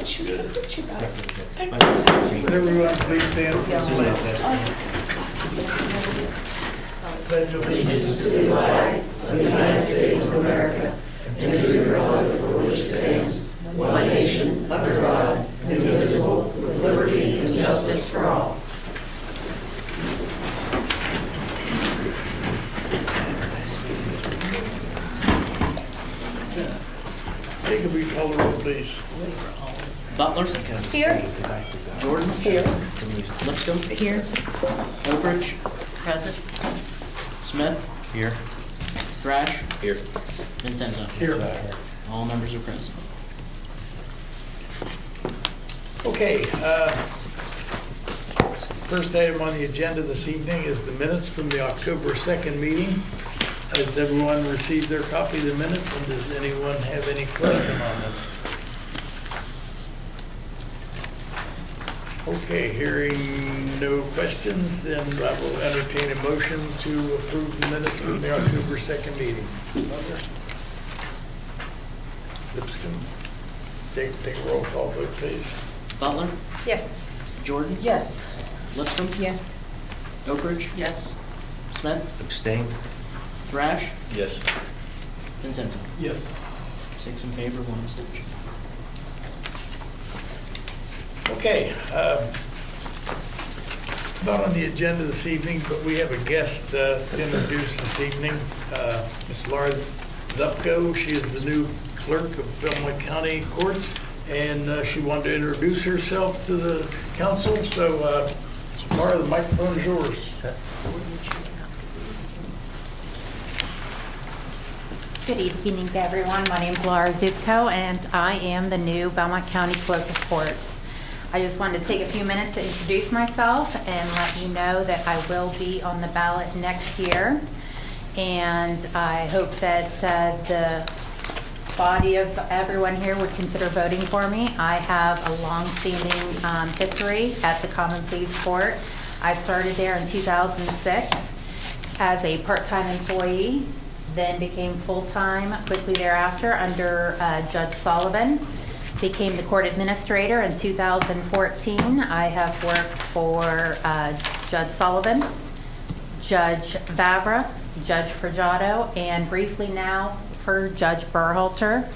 Would everyone please stand for the pledge? Pledge allegiance to the flag of the United States of America and to the republic for which it stands, one nation, under God, indivisible, with liberty and justice for all. Jacob, will you call the roll, please? Butler. Here. Jordan. Here. Lipscomb. Here. Oakridge. Present. Smith. Here. Thrash. Here. Vincenzo. Here. All members are present. Okay. First item on the agenda this evening is the minutes from the October 2nd meeting. Has everyone received their copy of the minutes, and does anyone have any question on them? Okay, hearing no questions, then I will entertain a motion to approve the minutes from the October 2nd meeting. Lipscomb, take a roll call vote, please. Butler. Yes. Jordan. Yes. Lipscomb. Yes. Oakridge. Yes. Smith. Abstain? Thrash. Yes. Vincenzo. Yes. 6 in favor, 1 abstention. Okay, not on the agenda this evening, but we have a guest to introduce this evening, Ms. Laura Zupko. She is the new clerk of Belmont County Courts, and she wanted to introduce herself to the council. So, Laura, the microphone is yours. Good evening to everyone. My name is Laura Zupko, and I am the new Belmont County Clerk of Courts. I just wanted to take a few minutes to introduce myself and let you know that I will be on the ballot next year. And I hope that the body of everyone here would consider voting for me. I have a long-standing history at the Common Pleas Court. I started there in 2006 as a part-time employee, then became full-time quickly thereafter under Judge Sullivan. Became the court administrator in 2014. I have worked for Judge Sullivan, Judge Vavra, Judge Fragiato, and briefly now for Judge Berhalter.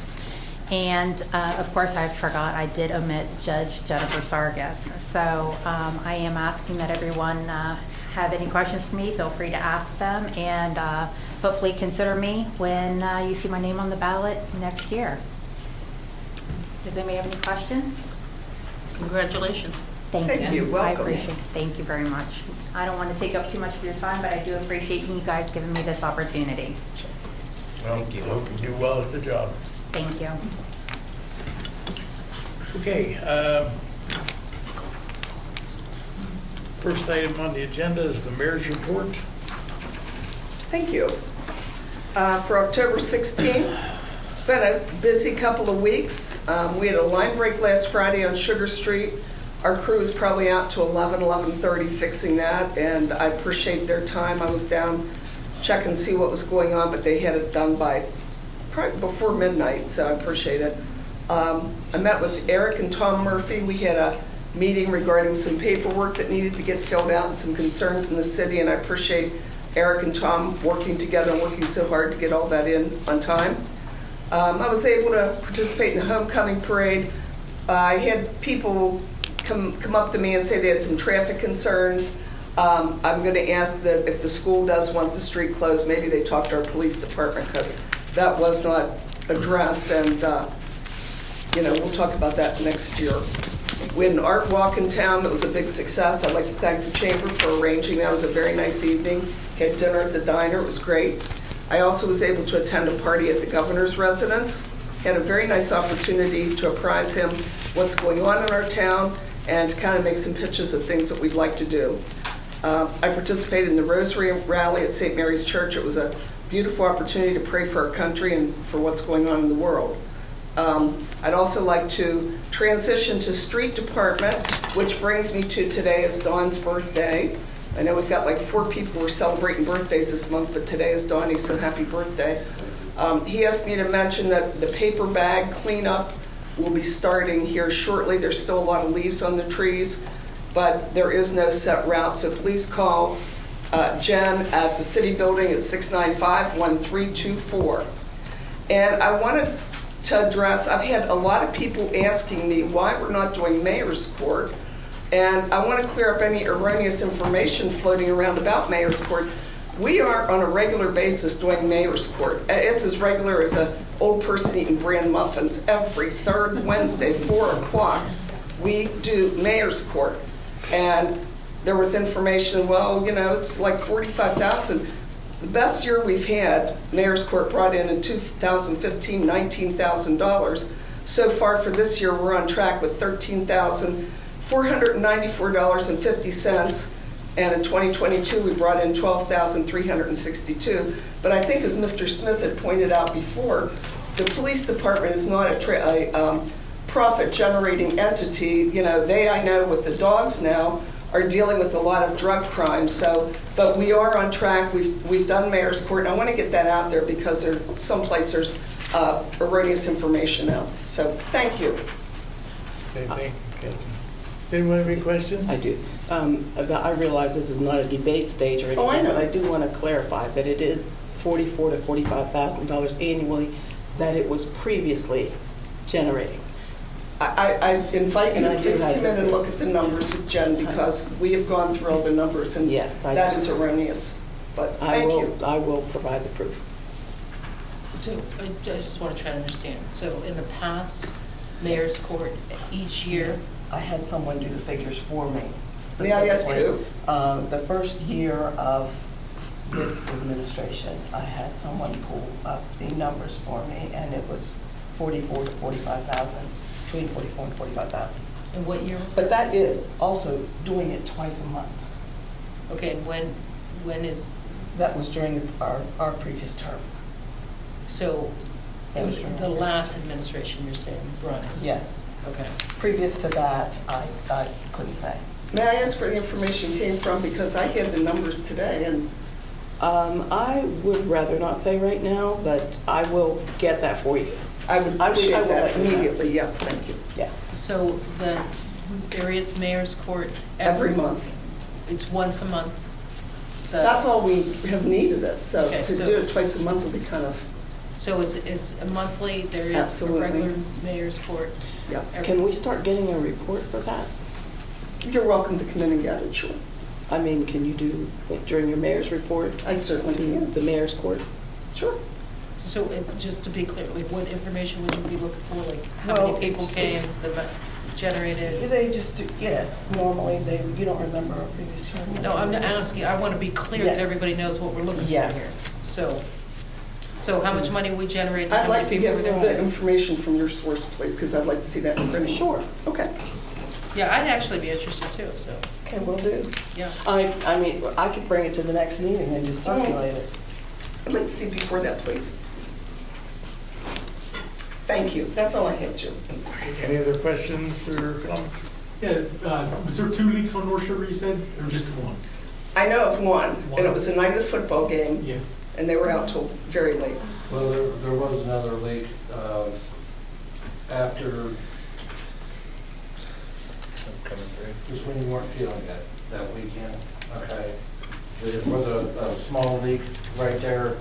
And of course, I forgot, I did omit Judge Jennifer Sargas. So I am asking that everyone have any questions for me, feel free to ask them, and hopefully consider me when you see my name on the ballot next year. Does anybody have any questions? Congratulations. Thank you. Welcome. I appreciate it. Thank you very much. I don't want to take up too much of your time, but I do appreciate you guys giving me this opportunity. Well, Thank you. I hope you do well at the job. Thank you. Okay. First item on the agenda is the mayor's report. Thank you. For October 16th, been a busy couple of weeks. We had a line break last Friday on Sugar Street. Our crew was probably out to 11:30 fixing that, and I appreciate their time. I was down check and see what was going on, but they had it done by probably before midnight, so I appreciate it. I met with Eric and Tom Murphy. We had a meeting regarding some paperwork that needed to get filled out and some concerns in the city, and I appreciate Eric and Tom working together and working so hard to get all that in on time. I was able to participate in the homecoming parade. I had people come up to me and say they had some traffic concerns. I'm going to ask that if the school does want the street closed, maybe they talk to our police department, because that was not addressed, and we'll talk about that next year. We had an art walk in town that was a big success. I'd like to thank the Chamber for arranging that. It was a very nice evening. Had dinner at the diner. It was great. I also was able to attend a party at the governor's residence. Had a very nice opportunity to apprise him what's going on in our town and kind of make some pitches of things that we'd like to do. I participated in the Rosary Rally at St. Mary's Church. It was a beautiful opportunity to pray for our country and for what's going on in the world. I'd also like to transition to street department, which brings me to today is Dawn's birthday. I know we've got like 4 people who are celebrating birthdays this month, but today is Dawn, so happy birthday. He asked me to mention that the paper bag cleanup will be starting here shortly. There's still a lot of leaves on the trees, but there is no set route, so please call Jen at the city building at 695-1324. And I wanted to address, I've had a lot of people asking me why we're not doing mayor's court, and I want to clear up any erroneous information floating around about mayor's court. We are on a regular basis doing mayor's court. It's as regular as an old person eating bran muffins. Every third Wednesday, 4 o'clock, we do mayor's court. And there was information, well, you know, it's like $45,000. The best year we've had, mayor's court brought in 2015, $19,000. So far for this year, we're on track with $13,494.50. And in 2022, we brought in $12,362. But I think, as Mr. Smith had pointed out before, the police department is not a profit-generating entity. You know, they, I know, with the dogs now, are dealing with a lot of drug crime. So, but we are on track. We've done mayor's court, and I want to get that out there because someplace there's erroneous information out. So, thank you. Okay, thank you, Kathy. Does anyone have any questions? I do. I realize this is not a debate stage or anything, Oh, I know. but I do want to clarify that it is $44,000 to $45,000 annually that it was previously generating. I invite you And to I do please have come in the- and look at the numbers with Jen, because we have gone through all the numbers, and Yes, I that do. is erroneous. But I thank you. will provide the proof. So I just want to try to understand. So in the past, mayor's court, each year, Yes, I had someone do the figures for me. May I ask who? The first year of this administration, I had someone pull up the numbers for me, and it was 44 to 45,000, between 44 and 45,000. and what year was But it? that is also doing it twice a month. Okay, and when is, That was during our previous term. so That was during the our- last administration you're saying brought it? Yes. Okay. Previous to that, I couldn't say. May I ask where the information came from? Because I had the numbers today, and I would rather not say right now, but I will get that for you. I would I will appreciate that let you know. immediately. Yes, thank you. Yeah. So then, there is mayor's court Every month. It's once a month? The- That's all we have needed it, so Okay, to so- do it twice a month will be kind of, So it's a monthly, there is a Absolutely. regular mayor's court? yes. Can we start getting a report for that? You're welcome to come in and get it, sure. I mean, can you do it during your mayor's report? I certainly can. The mayor's court? Sure. So just to be clear, like what information would you be looking for? Like how Well, many people came, generated? They just, yeah, it's normally, you don't remember our previous term? No, I'm not asking, I want to be clear that Yeah. everybody knows what we're looking for here. Yes. So how much money we generated? I'd how like many to people get were the there? information from your source, please, because I'd like to see that in printing. Sure. Okay. Yeah, I'd actually be interested too, so, Okay, will do. yeah. I mean, I could bring it to the next meeting and just circulate it. I'd like to see before that, please. Thank you. That's all I have, Jim. Any other questions or comments? Yeah, was there 2 leaks on North Sugar, you said, or just one? I know of one, and it was the night of the football game, Yeah. and they were out till very late. Well, there was another leak after, just when you weren't feeling that weekend, okay? There was a small leak right there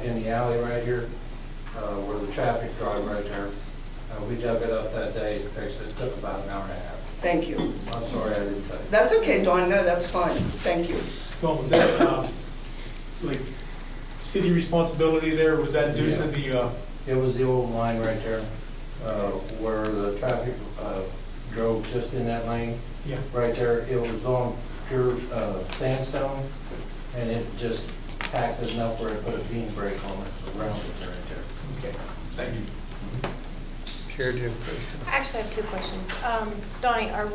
in the alley right here, where the traffic drive right there. We dug it up that day, fixed it, took about an hour and a half. Thank you. I'm sorry I didn't tell you. That's okay, Dawn. No, that's fine. Thank you. Dawn, was that, like, city responsibility there? Was that due to the, It was the old line right there, where the traffic drove just in that lane. yeah, Right there, it was on pure sandstone, and it just packed it enough where it put a beam brake on it, around it right there. okay, thank you. Chair, do you have a question? I actually have 2 questions. Donnie, are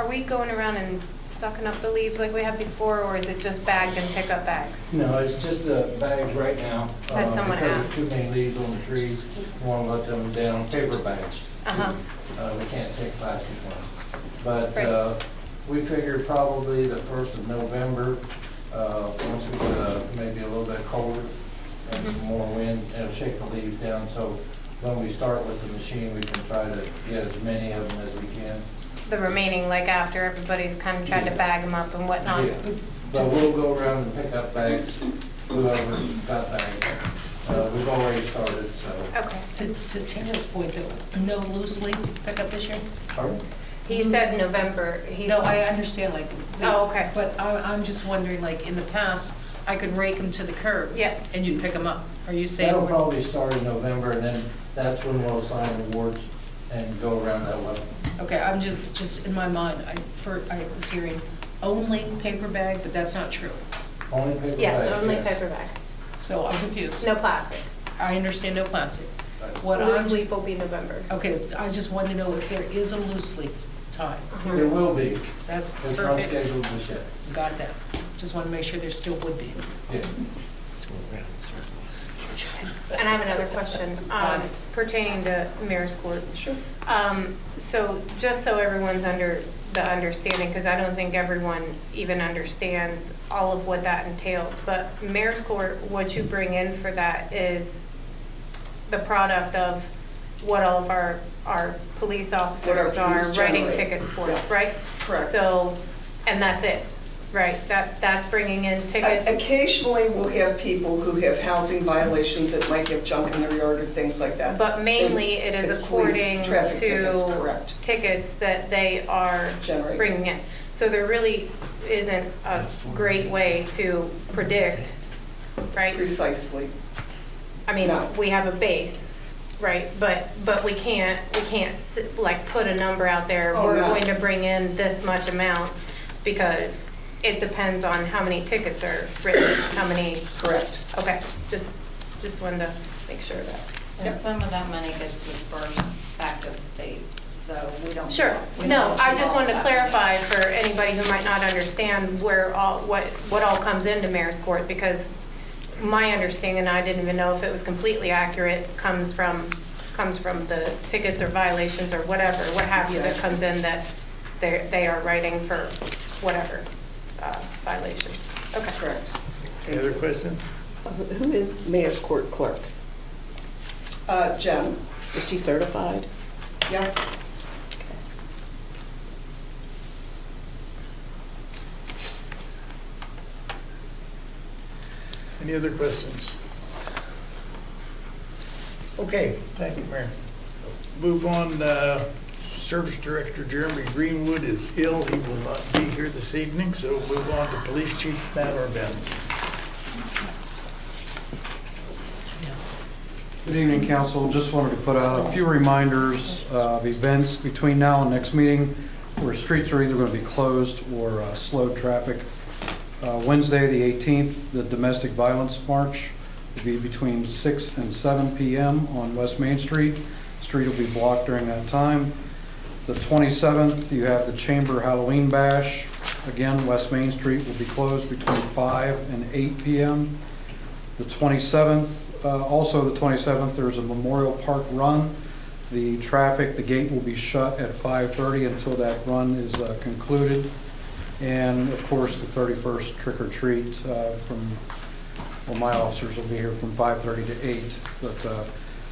we going around and sucking up the leaves like we have before, or is it just bagged in pickup bags? No, it's just the bags right now. Had someone Because ask. there's too many leaves on the trees, we want to let them down, paper bags. Uh-huh. We can't take plastic ones. But Right. we figured probably the 1st of November, once we get maybe a little bit colder and some more wind, it'll shake the leaves down. So when we start with the machine, we can try to get as many of them as we can. The remaining, like after everybody's kind of tried to bag them up and whatnot? Yeah. But we'll go around and pick up bags, whoever's got bags. We've already started, so. Okay. To Tara's point, though, no loose leaf pickup this year? Pardon? He said November. No, I understand, like. Oh, okay. But I'm just wondering, like, in the past, I could rake them to the curb. Yes. And you'd pick them up. Are you saying? That'll probably start in November, and then that's when we'll assign awards and go around that way. Okay, I'm just in my mind, I was hearing only paper bag, but that's not true. Only paper bags? Yes, only yes. paper bag. So I'm confused. No plastic. I understand no plastic. Right. What I'm Loose just, leaf will be November. okay, I just wanted to know if there is a loose leaf time. There will be. That's It's not perfect. scheduled just yet. Got that. Just want to make sure there still would be. Yeah. And I have another question pertaining to Mayor's Court. Sure. So just so everyone's under the understanding, because I don't think everyone even understands all of what that entails, but Mayor's Court, what you bring in for that is the product of what all of our police officers What our police are writing generate. tickets for, Yes. right? Correct. So, and that's it, right? That's bringing in tickets? Occasionally, we'll have people who have housing violations that might have junk in their yard or things like that. But mainly it is It's police according traffic tickets, to correct. tickets that they are Generate. bringing in. So there really isn't a great way to predict, right? Precisely. I mean, No. we have a base, right? But we can't like put a number out there. Oh, We're no. going to bring in this much amount because it depends on how many tickets are written, how many. Correct. Okay, just wanted to make sure of that. Yep. And some of that money gets dispersed back to the state, so we don't. Sure. we No, don't I do just all wanted to that. clarify for anybody who might not understand where what all comes into Mayor's Court, because my understanding, and I didn't even know if it was completely accurate, comes from the tickets or violations or whatever, what have you, that comes in that they are writing for whatever violation. Okay. Correct. Any other questions? Who is Mayor's Court Clerk? Jen? Is she certified? Yes. Any other questions? Okay, thank you, Mayor. Move on, Service Director Jeremy Greenwood is ill. He will not be here this evening, so move on to Police Chief Matt Arbenz. Good evening, Council. Just wanted to put out a few reminders of events between now and next meeting where streets are either going to be closed or slowed traffic. Wednesday, the 18th, the Domestic Violence March will be between 6 and 7 p.m. on West Main Street. The street will be blocked during that time. The 27th, you have the Chamber Halloween Bash. Again, West Main Street will be closed between 5 and 8 p.m. The 27th, also the 27th, there's a Memorial Park run. The gate will be shut at 5:30 until that run is concluded. And of course, the 31st trick or treat my officers will be here from 5:30 to 8. But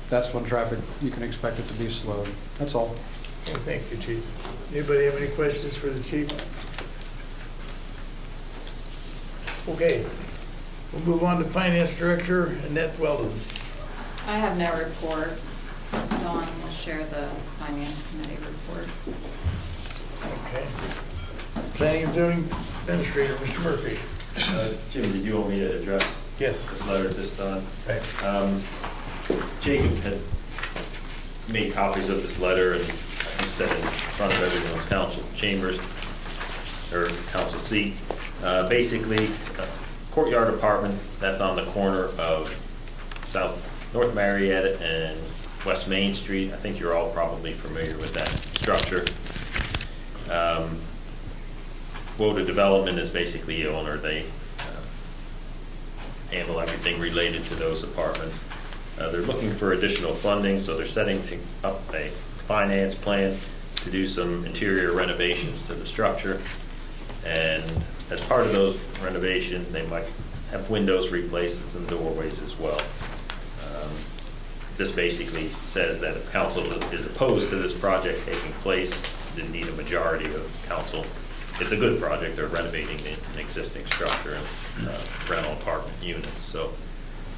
that's when traffic, you can expect it to be slowed. That's all. Okay, thank you, Chief. Anybody have any questions for the Chief? Okay, we'll move on to Finance Director Annette Weldon. I have no report. Dawn will share the Finance Committee report. Okay. Planning and Zoning Administrator, Mr. Murphy. Jim, did you want me to address Yes. this letter at this time? Right. Jacob had made copies of this letter and he set it in front of everyone's council chambers or council seat. Basically, courtyard apartment that's on the corner of North Marietta and West Main Street. I think you're all probably familiar with that structure. Woda Development is basically the owner. They handle everything related to those apartments. They're looking for additional funding, so they're setting up a finance plan to do some interior renovations to the structure. And as part of those renovations, they might have windows replaced and some doorways as well. This basically says that if council is opposed to this project taking place, didn't need a majority of council. It's a good project. They're renovating an existing structure and rental apartment units. So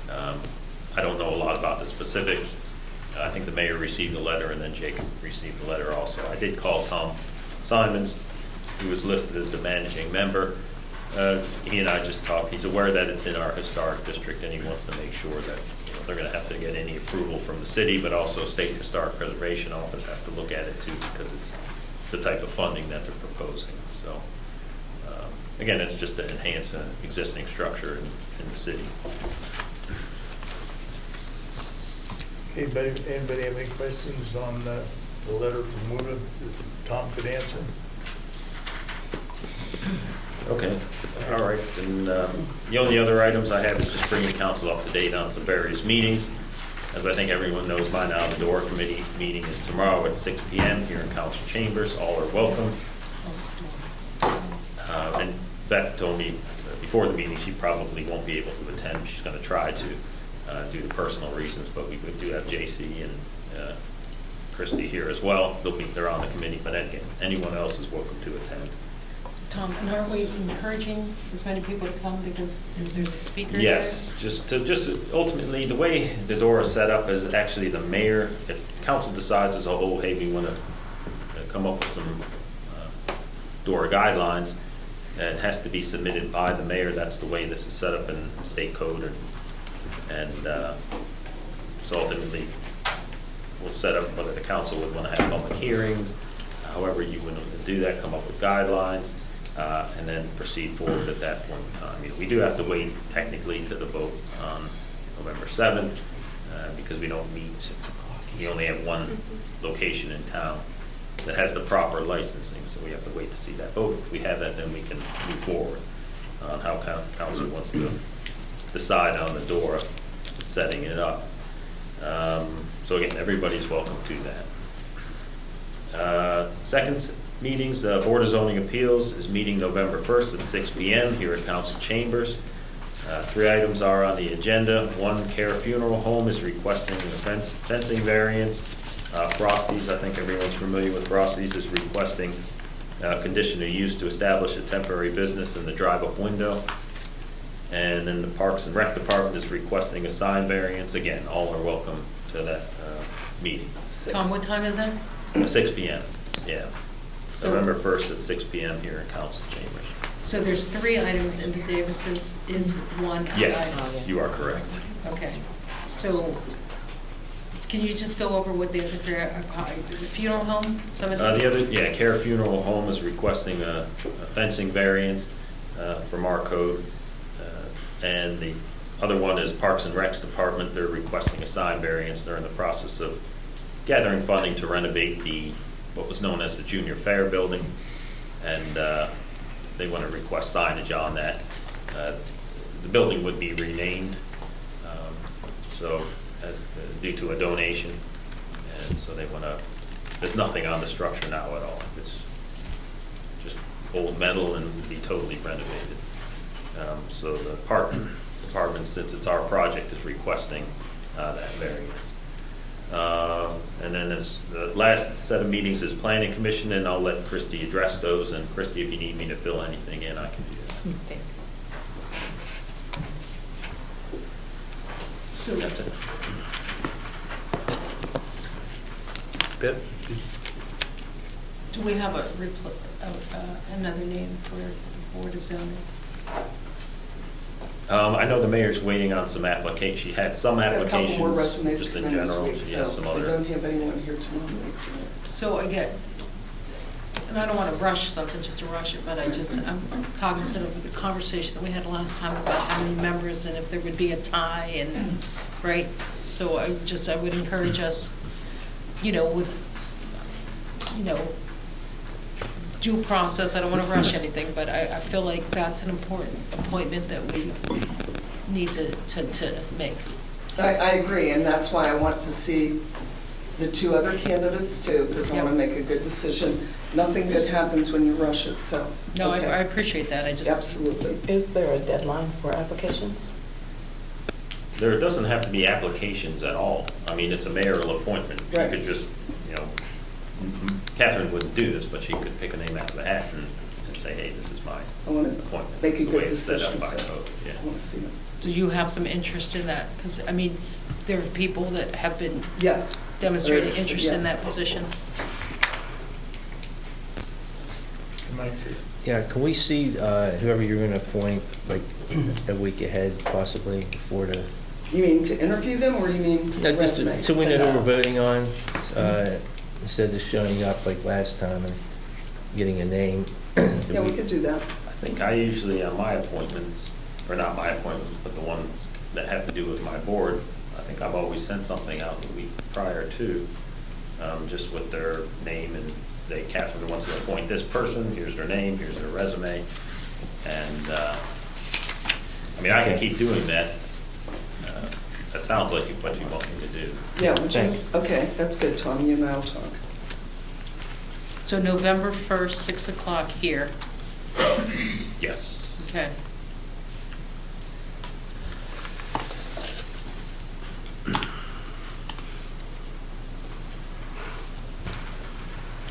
I don't know a lot about the specifics. I think the mayor received the letter, and then Jacob received the letter also. I did call Tom Simons, who was listed as the managing member. He and I just talked. He's aware that it's in our historic district, and he wants to make sure that they're going to have to get any approval from the city, but also State Historic Preservation Office has to look at it too, because it's the type of funding that they're proposing. So again, it's just to enhance an existing structure in the city. Anybody have any questions on the letter from Muda that Tom could answer? Okay, all right. And the only other items I have is just bringing council up to date on some various meetings. As I think everyone knows by now, the DOOR committee meeting is tomorrow at 6 p.m. here in council chambers. All are welcome. And Beth told me before the meeting she probably won't be able to attend. She's going to try to due to personal reasons, but we do have JC and Christy here as well. They're on the committee, but again, anyone else is welcome to attend. Tom, and are we encouraging as many people to come because there's a speaker there? Yes, just ultimately, the way the DOOR is set up is actually the mayor, if council decides as a whole, hey, we want to come up with some DOOR guidelines, it has to be submitted by the mayor. That's the way this is set up in state code. And so ultimately, we'll set up whether the council would want to have public hearings, however you would do that, come up with guidelines, and then proceed forward at that point in time. We do have to wait technically to the vote on November 7th because we don't meet 6 o'clock. We only have one location in town that has the proper licensing, so we have to wait to see that vote. If we have that, then we can move forward on how council wants to decide on the DOOR setting it up. So again, everybody's welcome to that. Second meetings, the Board of Zoning Appeals is meeting November 1st at 6 p.m. here at Council Chambers. 3 items are on the agenda. One, Care Funeral Home is requesting a fencing variance. Frosty's, I think everyone's familiar with Frosty's, is requesting conditional use to establish a temporary business in the drive-up window. And then the Parks and Rec Department is requesting a sign variance. Again, all are welcome to that meeting. Tom, what time is that? 6 p.m. Yeah. So, November 1st at 6 p.m. here in Council Chambers. So there's 3 items, and the Davis's is one Yes, item. you are correct. Okay. So can you just go over what the other 3 are? The funeral home? Care Funeral Home is requesting a fencing variance from our code. And the other one is Parks and Recs Department. They're requesting a sign variance. They're in the process of gathering funding to renovate what was known as the Junior Fair building, and they want to request signage on that. The building would be renamed, due to a donation, and so they want to. There's nothing on the structure now at all. It's just old metal and would be totally renovated. So the Park Department, since it's our project, is requesting that variance. And then the last set of meetings is Planning Commission, and I'll let Christy address those. And Christy, if you need me to fill anything in, I can do that. Thanks. So that's it. Beth? Do we have another name for the Board of Zoning? I know the mayor's waiting on some applications. She had some Got a applications. couple more resumes just to in come in this general. week, She has so some I other. don't have anyone here to nominate tonight. So again, and I don't want to rush something just to rush it, but I'm cognizant of the conversation that we had last time about how many members and if there would be a tie and, right? So I would encourage us, with, due process, I don't want to rush anything, but I feel like that's an important appointment that we need to make. I agree, and that's why I want to see the 2 other candidates too, because I want to make a good decision. Nothing good happens when you rush it, so. No, okay. I appreciate that. Absolutely. Is there a deadline for applications? there doesn't have to be applications at all. I mean, it's a mayoral appointment. You Right. could just, you know, Catherine wouldn't do this, but she could pick a name out of the hat and say, hey, this is my I want to appointment. make a It's the way good it's set up decision, by so code, yeah. I want to see them. Do you have some interest in that? Because, I mean, there are people that have been Yes. demonstrating Very interest in yes. that position. Yeah, can we see whoever you're going to appoint, like, a week ahead possibly before the... You mean to interview them, or you mean No, just resume? so we know who we're voting on, instead of showing up like last time and getting a name. Yeah, we could do that. I think I usually, on my appointments, or not my appointments, but the ones that have to do with my board, I think I've always sent something out the week prior to, just with their name and say, Catherine wants to appoint this person, here's their name, here's their resume. And, I mean, I can keep doing that. That sounds like what you want me to do. Yeah, would you? Thanks. Okay, that's good, Tom. You and I will talk. So November 1st, 6 o'clock here. Yes. Okay.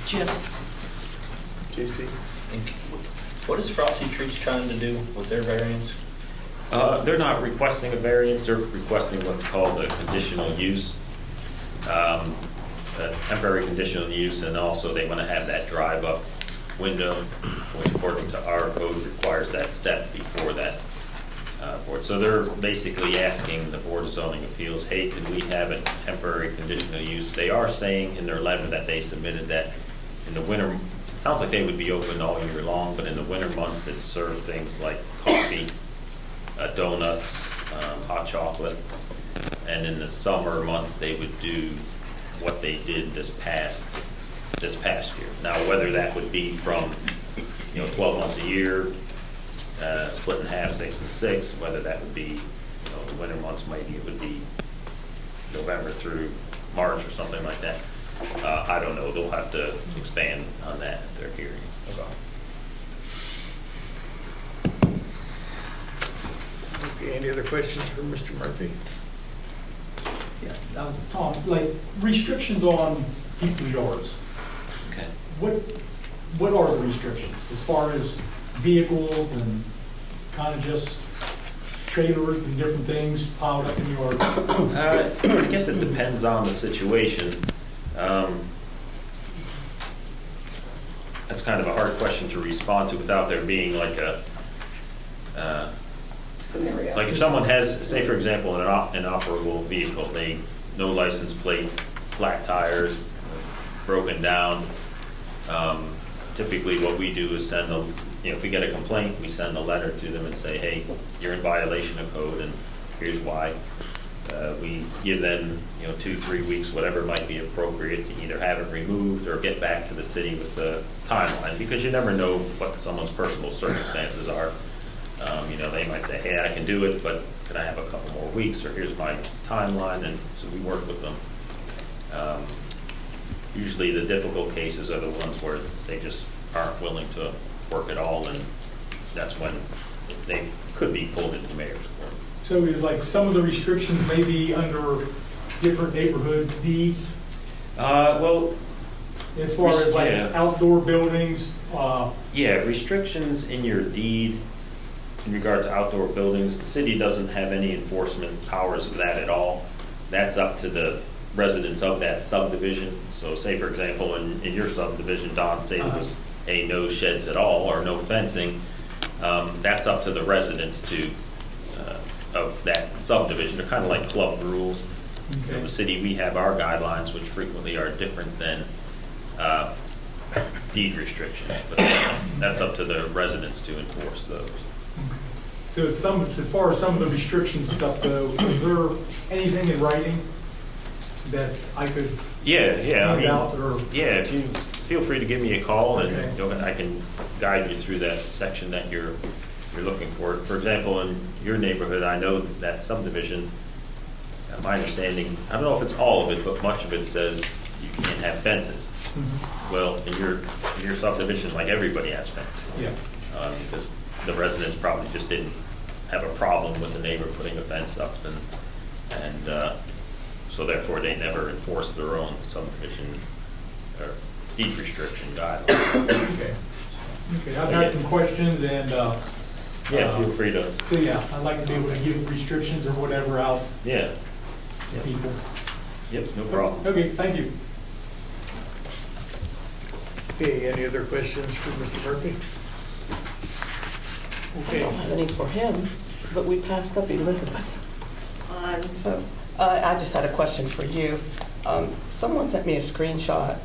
Jim? JC? What is Frosty Treats trying to do with their variance? They're not requesting a variance, they're requesting what's called a conditional use, a temporary conditional use, and also they want to have that drive-up window, which according to our code requires that step before that board. So they're basically asking the Board of Zoning Appeals, hey, can we have a temporary conditional use? They are saying in their letter that they submitted that in the winter, it sounds like they would be open all year long, but in the winter months that serve things like coffee, donuts, hot chocolate, and in the summer months they would do what they did this past year. Now, whether that would be from 12 months a year, split in half, 6 and 6, whether that would be the winter months, maybe it would be November through March or something like that. I don't know. They'll have to expand on that at their hearing. Okay, any other questions for Mr. Murphy? Yeah, Tom, like restrictions on people's yards. Okay. What are the restrictions as far as vehicles and kind of just trailers and different things piled up in yards? I guess it depends on the situation. That's kind of a hard question to respond to without there being like a Scenario. like if someone has, say for example, an inoperable vehicle, no license plate, flat tires, broken down. Typically what we do is send them, if we get a complaint, we send a letter to them and say, hey, you're in violation of code and here's why. We give them 2-3 weeks, whatever might be appropriate, to either have it removed or get back to the city with the timeline, because you never know what someone's personal circumstances are. They might say, hey, I can do it, but can I have a couple more weeks, or here's my timeline, and so we work with them. Usually the difficult cases are the ones where they just aren't willing to work at all, and that's when they could be pulled into mayor's court. So is like some of the restrictions may be under different neighborhood deeds? Well, As far as like yeah. outdoor buildings? Yeah, restrictions in your deed in regard to outdoor buildings, the city doesn't have any enforcement powers of that at all. That's up to the residents of that subdivision. So say, for example, in your subdivision, Don, say there was no sheds at all or no fencing, that's up to the residents of that subdivision. They're kind of like club rules. Okay. In the city, we have our guidelines, which frequently are different than deed restrictions, but that's up to the residents to enforce those. So as far as some of the restrictions and stuff though, is there anything in writing that I could find out or? Yeah, if you feel free to give me a call and Okay. I can guide you through that section that you're looking for. For example, in your neighborhood, I know that subdivision, my understanding, I don't know if it's all of it, but much of it says you can't have fences. Mm-hmm. Well, in your subdivision, like everybody has fences. Yeah. Because the residents probably just didn't have a problem with the neighbor putting a fence up, and And so therefore, they never enforce their own subdivision or deed restriction guidelines. Okay. Okay, I've had some questions and, Yeah, feel free to. so yeah, I'd like to be able to give restrictions or whatever out Yeah. to people. Yep, no problem. Okay, thank you. Okay, any other questions for Mr. Murphy? I Okay. don't have any for him, but we passed up Elizabeth. So I just had a question for you. Someone sent me a screenshot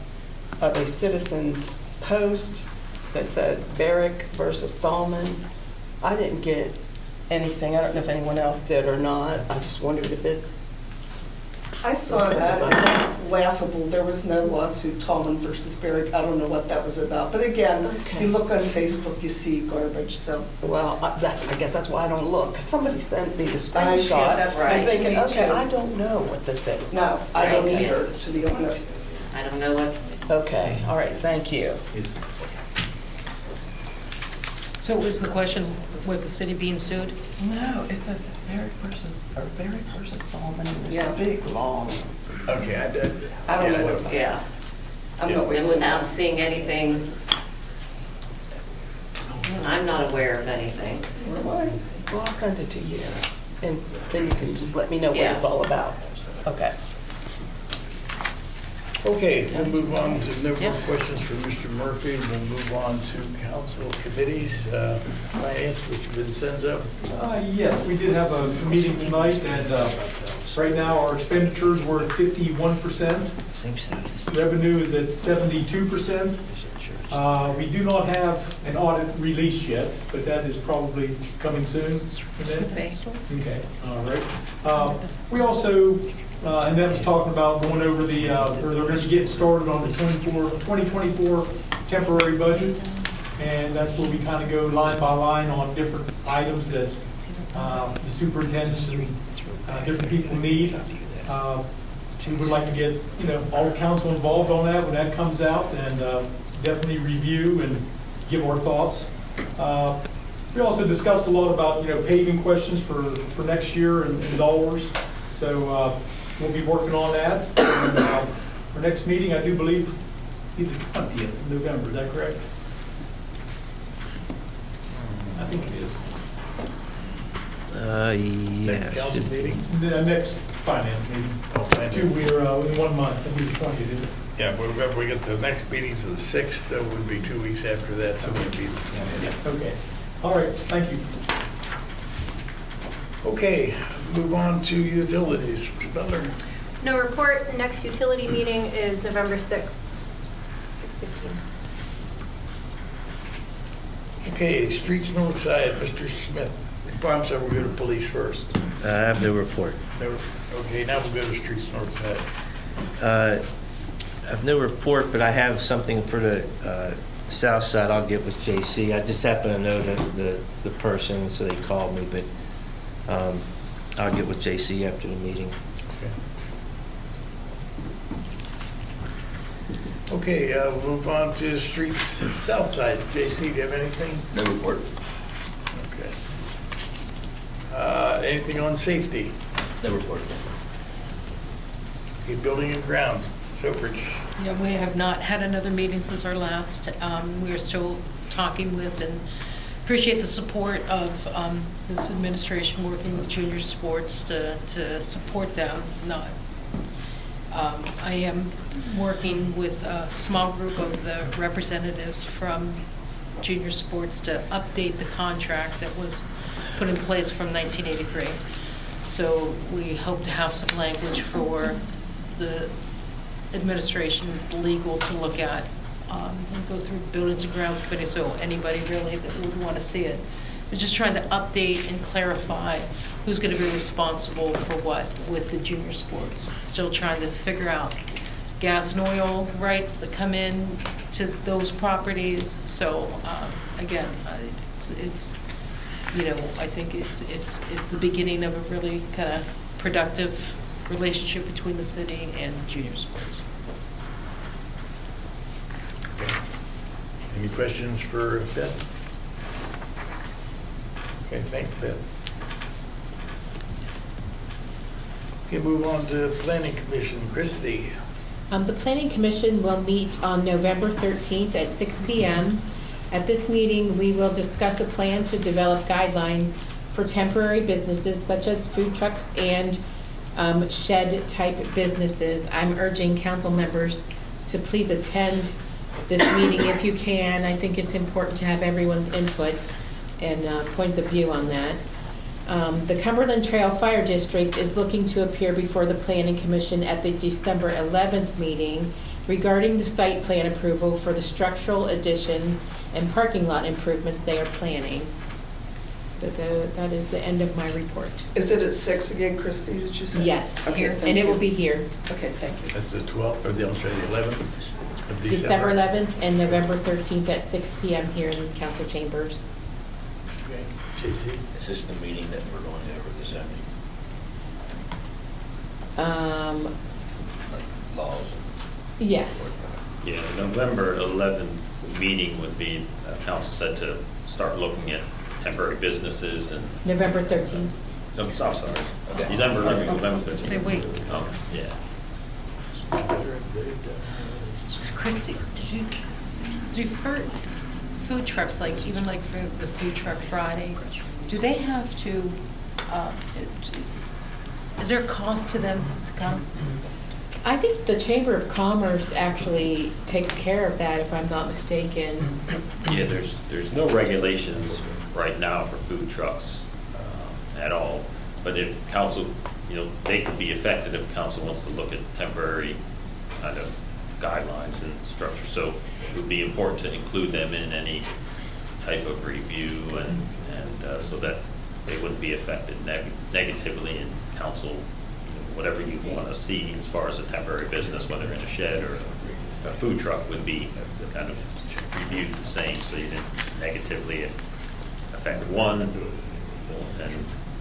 of a citizen's post that said Barrick versus Stallman. I didn't get anything. I don't know if anyone else did or not. I just wondered if it's... I saw that, and that's laughable. There was no lawsuit, Tallman versus Barrick. I don't know what that was about. But again, Okay. you look on Facebook, you see garbage, so. Well, I guess that's why I don't look, because somebody sent me the Yeah, screenshot. that's I'm right. thinking, Me okay, too. I don't know what this is. No, I don't Okay. either, to be honest. I don't know what. Okay, all right, thank you. So was the question, was the city being sued? No, it says Barrick versus Stallman, and there's Yeah. a big, long... Okay, I did. I don't know what, Yeah. I'm not And wasting without time. seeing anything, I'm not aware of anything. Well, I'll send it to you, and then you can just let me know what Yeah. it's all about. Okay. Okay, we'll move on to, no more Yep. questions for Mr. Murphy. We'll move on to council committees, finance, Mr. Vincenzo. Yes, we did have a meeting tonight, and right now our expenditures were at 51%. Revenue is at 72%. We do not have an audit release yet, but that is probably coming soon. Okay, all right. We also, and that was talking about going over the, or they're going to be getting started on the 2024 temporary budget. And that's where we kind of go line by line on different items that the superintendents and different people need. We would like to get, all council involved on that when that comes out, and definitely review and give our thoughts. We also discussed a lot about, paving questions for next year and dollars. So we'll be working on that. And, our next meeting, I do believe, is the 20th of November. Is that correct? I think it is. Next council meeting? The next finance meeting. Oh, finance. We're in 1 month. I think it's 20th, isn't it? Yeah, we get the next meeting's the 6th, that would be 2 weeks after that, so it'll be the 20th. Okay. All right, thank you. Okay, move on to utilities. Mr. Butler. No report. Next utility meeting is November 6th, 6:15. Okay, streets north side, Mr. Smith. Oh, I'm sorry, we'll go to police first. I have no report. Okay, now we'll go to streets north side. I have no report, but I have something for the south side. I'll get with JC. I just happen to know the person, so they called me, but I'll get with JC after the meeting. Okay, we'll move on to streets south side. JC, do you have anything? No report. Okay. Anything on safety? No report. Okay, building and grounds, Sobridge. Yeah, we have not had another meeting since our last. We are still talking with and appreciate the support of this administration working with junior sports to support them. I am working with a small group of the representatives from junior sports to update the contract that was put in place from 1983. So we hope to have some language for the administration, legal to look at, and go through Buildings and Grounds Committee, so anybody really that would want to see it. We're just trying to update and clarify who's going to be responsible for what with the junior sports. Still trying to figure out gas and oil rights that come in to those properties. So again, it's I think it's the beginning of a really kind of productive relationship between the city and junior sports. Okay. Any questions for Beth? Okay, thank you, Beth. Okay, move on to Planning Commission. Christie. The Planning Commission will meet on November 13th at 6 p.m. At this meeting, we will discuss a plan to develop guidelines for temporary businesses such as food trucks and shed-type businesses. I'm urging council members to please attend this meeting if you can. I think it's important to have everyone's input and points of view on that. The Cumberland Trail Fire District is looking to appear before the Planning Commission at the December 11th meeting regarding the site plan approval for the structural additions and parking lot improvements they are planning. So that is the end of my report. Is it at 6 again, Christie, did you say? Yes, Okay, here, thank and it you. will be here. Okay, thank you. That's the 12th, or the 11th of December 11th and November 13th at 6 p.m. here in council chambers. Okay, JC. Is this the meeting that we're going over this evening? Laws? Yes. Yeah, the November 11th meeting would be, council said to start looking at temporary businesses and, November 13th. no, I'm sorry, December 11th, November 13th. Say, wait. Oh, yeah. Christie, did you food trucks, like, even like for the Food Truck Friday, do they have to, is there a cost to them to come? I think the Chamber of Commerce actually takes care of that, if I'm not mistaken. Yeah, there's no regulations right now for food trucks at all. But if council, they could be affected if council wants to look at temporary kind of guidelines and structure. So it would be important to include them in any type of review and so that they wouldn't be affected negatively in council, whatever you want to see as far as a temporary business, whether in a shed or a food truck, would be kind of reviewed the same, so you didn't negatively affect one, and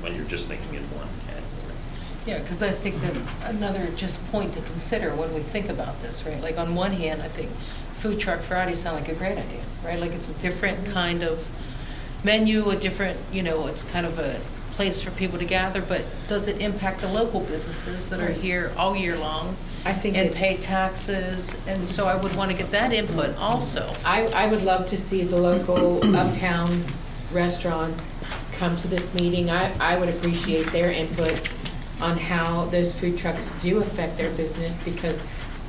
when you're just thinking in one category. Yeah, because I think that another just point to consider when we think about this, right? Like on one hand, I think Food Truck Friday sound like a great idea, right? Like it's a different kind of menu, a different, it's kind of a place for people to gather, but does it impact the local businesses that are here all year long? I think and it- pay taxes, and so I would want to get that input also. I would love to see the local uptown restaurants come to this meeting. I would appreciate their input on how those food trucks do affect their business, because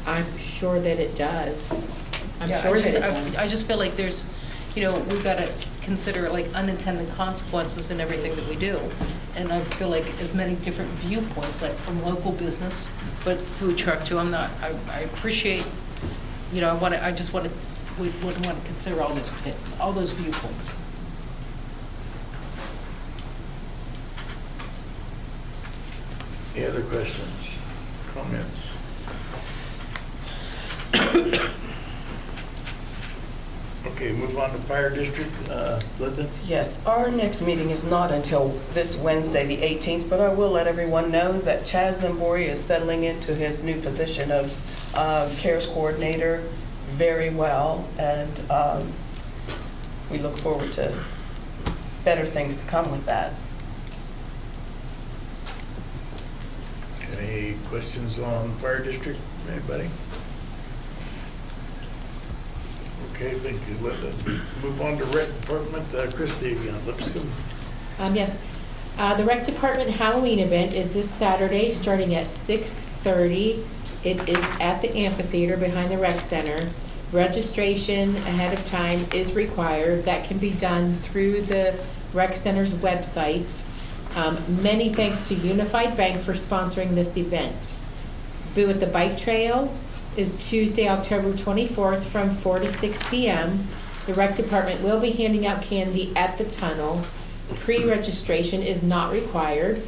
I'm sure that it does. Yeah, I just feel like there's, we've got to consider like unintended consequences in everything that we do. And I feel like as many different viewpoints, like from local business, but food truck too. I appreciate, we would want to consider all those viewpoints. Any other questions, comments? Okay, move on to Fire District. Linda? Yes, our next meeting is not until this Wednesday, the 18th, but I will let everyone know that Chad Zambori is settling into his new position of CARES coordinator very well, and we look forward to better things to come with that. Any questions on Fire District, anybody? Okay, thank you, Linda. Move on to Rec Department. Christie again, Lipscomb. Yes. The Rec Department Halloween event is this Saturday, starting at 6:30. It is at the amphitheater behind the rec center. Registration ahead of time is required. That can be done through the rec center's website. Many thanks to Unified Bank for sponsoring this event. Boo at the Bike Trail is Tuesday, October 24th from 4 to 6 p.m. The Rec Department will be handing out candy at the tunnel. Pre-registration is not required.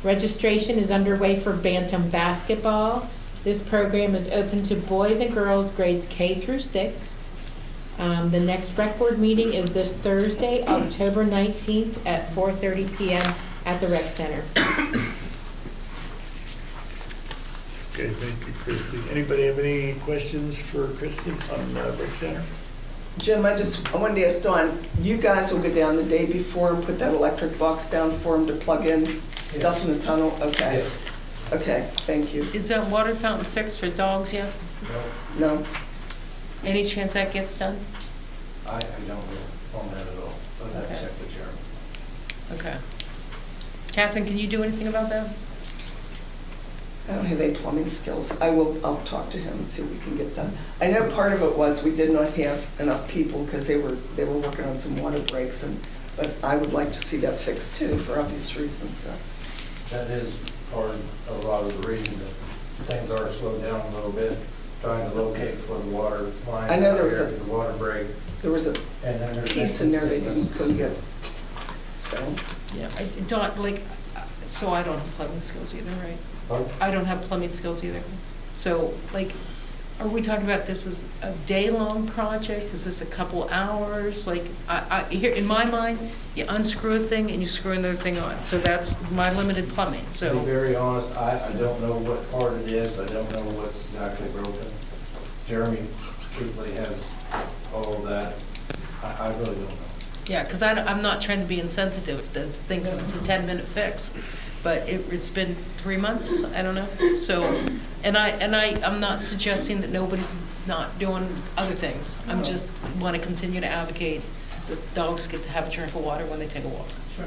Registration is underway for Bantam basketball. This program is open to boys and girls grades K through 6. The next rec board meeting is this Thursday, October 19th at 4:30 p.m. at the rec center. Okay, thank you, Christie. Anybody have any questions for Christie on rec center? Jim, I wanted to ask Dawn, you guys will go down the day before and put that electric box down for him to plug in stuff in the tunnel? Okay. Okay, thank you. Is that water fountain fixed for dogs yet? No? Any chance that gets done? I don't know on that at all. I'd have to Okay. check with Jeremy. Okay. Catherine, can you do anything about that? I don't have any plumbing skills. I'll talk to him and see what we can get done. I know part of it was we did not have enough people because they were working on some water breaks, but I would like to see that fixed too, for obvious reasons, so. That is part of a lot of the reason that things are slowed down a little bit, trying to locate for the water line. I know there was the water break. There was a And then there's piece in there they sickness. couldn't get, so. Yeah, I don't, like, so I don't have plumbing skills either, right? Pardon? I don't have plumbing skills either. So, like, are we talking about this as a day-long project? Is this a couple hours? Like, here, in my mind, you unscrew a thing and you screw another thing on. So that's my limited plumbing, To be so. very honest, I don't know what part it is. I don't know what's exactly broken. Jeremy truthfully has all of that. I really don't know. Yeah, because I'm not trying to be insensitive to think this is a 10-minute fix, but it's been 3 months, I don't know. So, and I'm not suggesting that nobody's not doing other things. I'm just want to continue to advocate that dogs get to have a drink of water when they take a walk. Sure.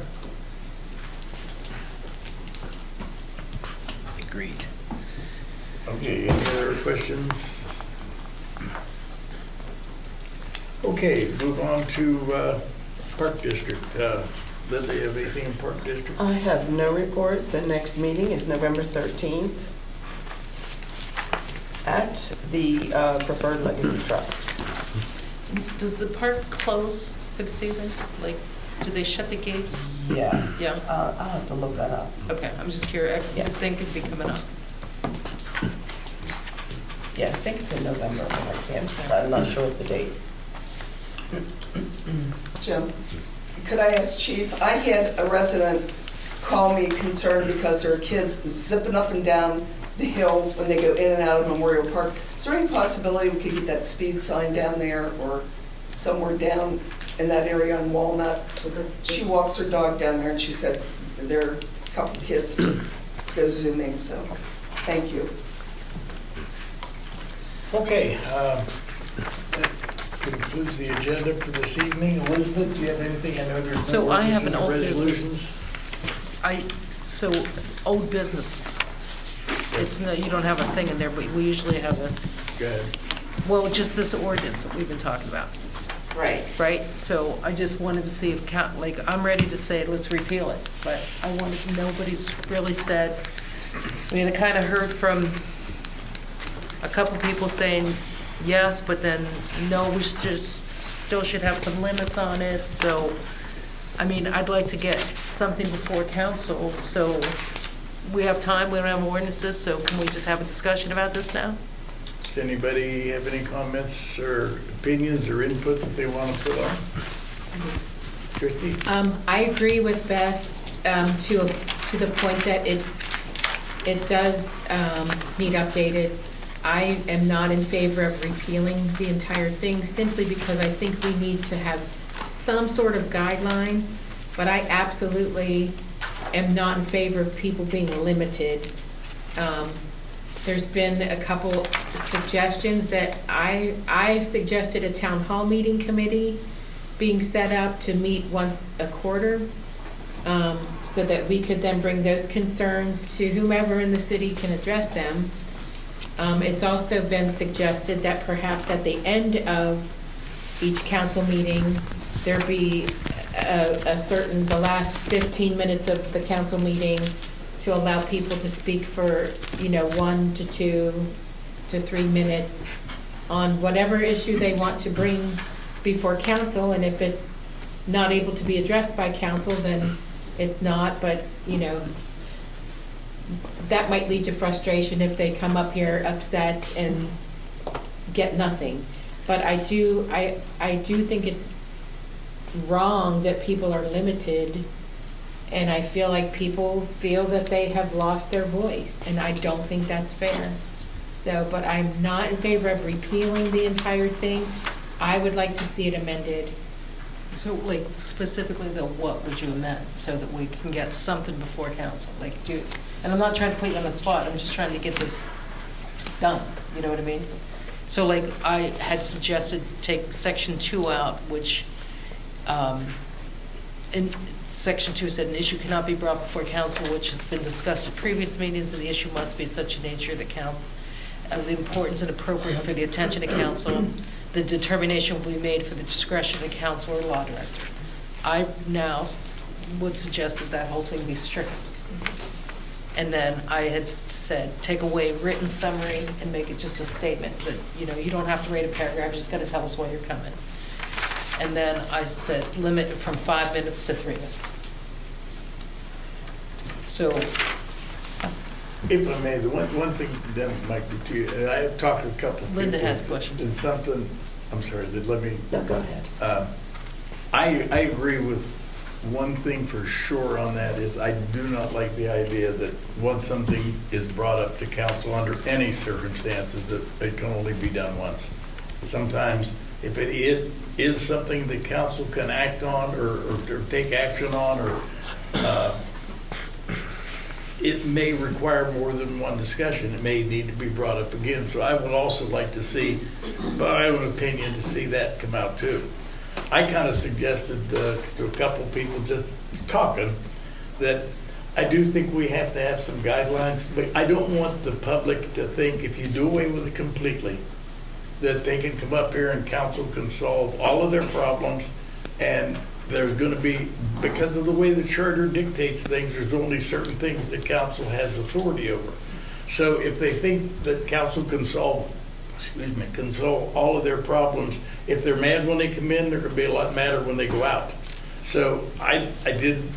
Agreed. Okay, any other questions? Okay, move on to Park District. Linda, you have anything in Park District? I have no report. The next meeting is November 13th at the Preferred Legacy Trust. Does the park close for the season? Like, do they shut the gates? Yes. Yeah. I'll have to look that up. Okay, I'm just curious. I would think it'd be coming up. Yeah, I think it's in November, but I'm not sure of the date. Jim, could I ask Chief, I had a resident call me concerned because there are kids zipping up and down the hill when they go in and out of Memorial Park. Is there any possibility we could get that speed sign down there or somewhere down in that area on Walnut? She walks her dog down there and she said there are a couple of kids that just go zooming, so thank you. Okay, that concludes the agenda for this evening. Elizabeth, do you have anything? I know there's So no I have an ordinance old or business. resolutions. So, old business. It's no, you don't have a thing in there, but we usually have a, Go ahead. well, just this ordinance that we've been talking about, Right. right? So I just wanted to see if, like, I'm ready to say, let's repeal it, but I wanted, nobody's really said, I mean, I kind of heard from a couple people saying yes, but then no, we still should have some limits on it, so, I mean, I'd like to get something before council, so we have time, we don't have ordinances, so can we just have a discussion about this now? Does anybody have any comments or opinions or input that they want to put on? Christie? I agree with Beth to the point that it does need updated. I am not in favor of repealing the entire thing simply because I think we need to have some sort of guideline, but I absolutely am not in favor of people being limited. There's been a couple suggestions that I've suggested a town hall meeting committee being set up to meet once a quarter, so that we could then bring those concerns to whomever in the city can address them. It's also been suggested that perhaps at the end of each council meeting, there be the last 15 minutes of the council meeting to allow people to speak for, 1 to 2 to 3 minutes on whatever issue they want to bring before council, and if it's not able to be addressed by council, then it's not, but, that might lead to frustration if they come up here upset and get nothing. But I do think it's wrong that people are limited, and I feel like people feel that they have lost their voice, and I don't think that's fair. So, but I'm not in favor of repealing the entire thing. I would like to see it amended So like specifically though, what would you amend so that we can get something before council? Like and I'm not trying to put you on the spot, I'm just trying to get this done, you know what I mean? So like I had suggested take section 2 out, which in section 2 said an issue cannot be brought before council which has been discussed at previous meetings, and the issue must be such a nature that counts of the importance and appropriate for the attention of council. The determination will be made for the discretion of the council or law director. I now would suggest that that whole thing be stricken. And then I had said, take away written summary and make it just a statement that, you know, you don't have to write a paragraph, you just got to tell us why you're coming. And then I said, limit it from 5 minutes to 3 minutes. So, If I may, the one thing, Dennis, might be to you, and I have talked to a couple of people. Linda has questions. And something, I'm sorry, let me. No, go ahead. I agree with one thing for sure on that is I do not like the idea that once something is brought up to council under any circumstances, that it can only be done once. Sometimes if it is something that council can act on or take action on, or it may require more than one discussion. It may need to be brought up again. So I would also like to see, by my own opinion, to see that come out too. I kind of suggested to a couple people just talking that I do think we have to have some guidelines, but I don't want the public to think if you do away with it completely, that they can come up here and council can solve all of their problems, and there's going to be, because of the way the charter dictates things, there's only certain things that council has authority over. So if they think that council can solve all of their problems, if they're mad when they come in, they're going to be a lot madder when they go out. So I did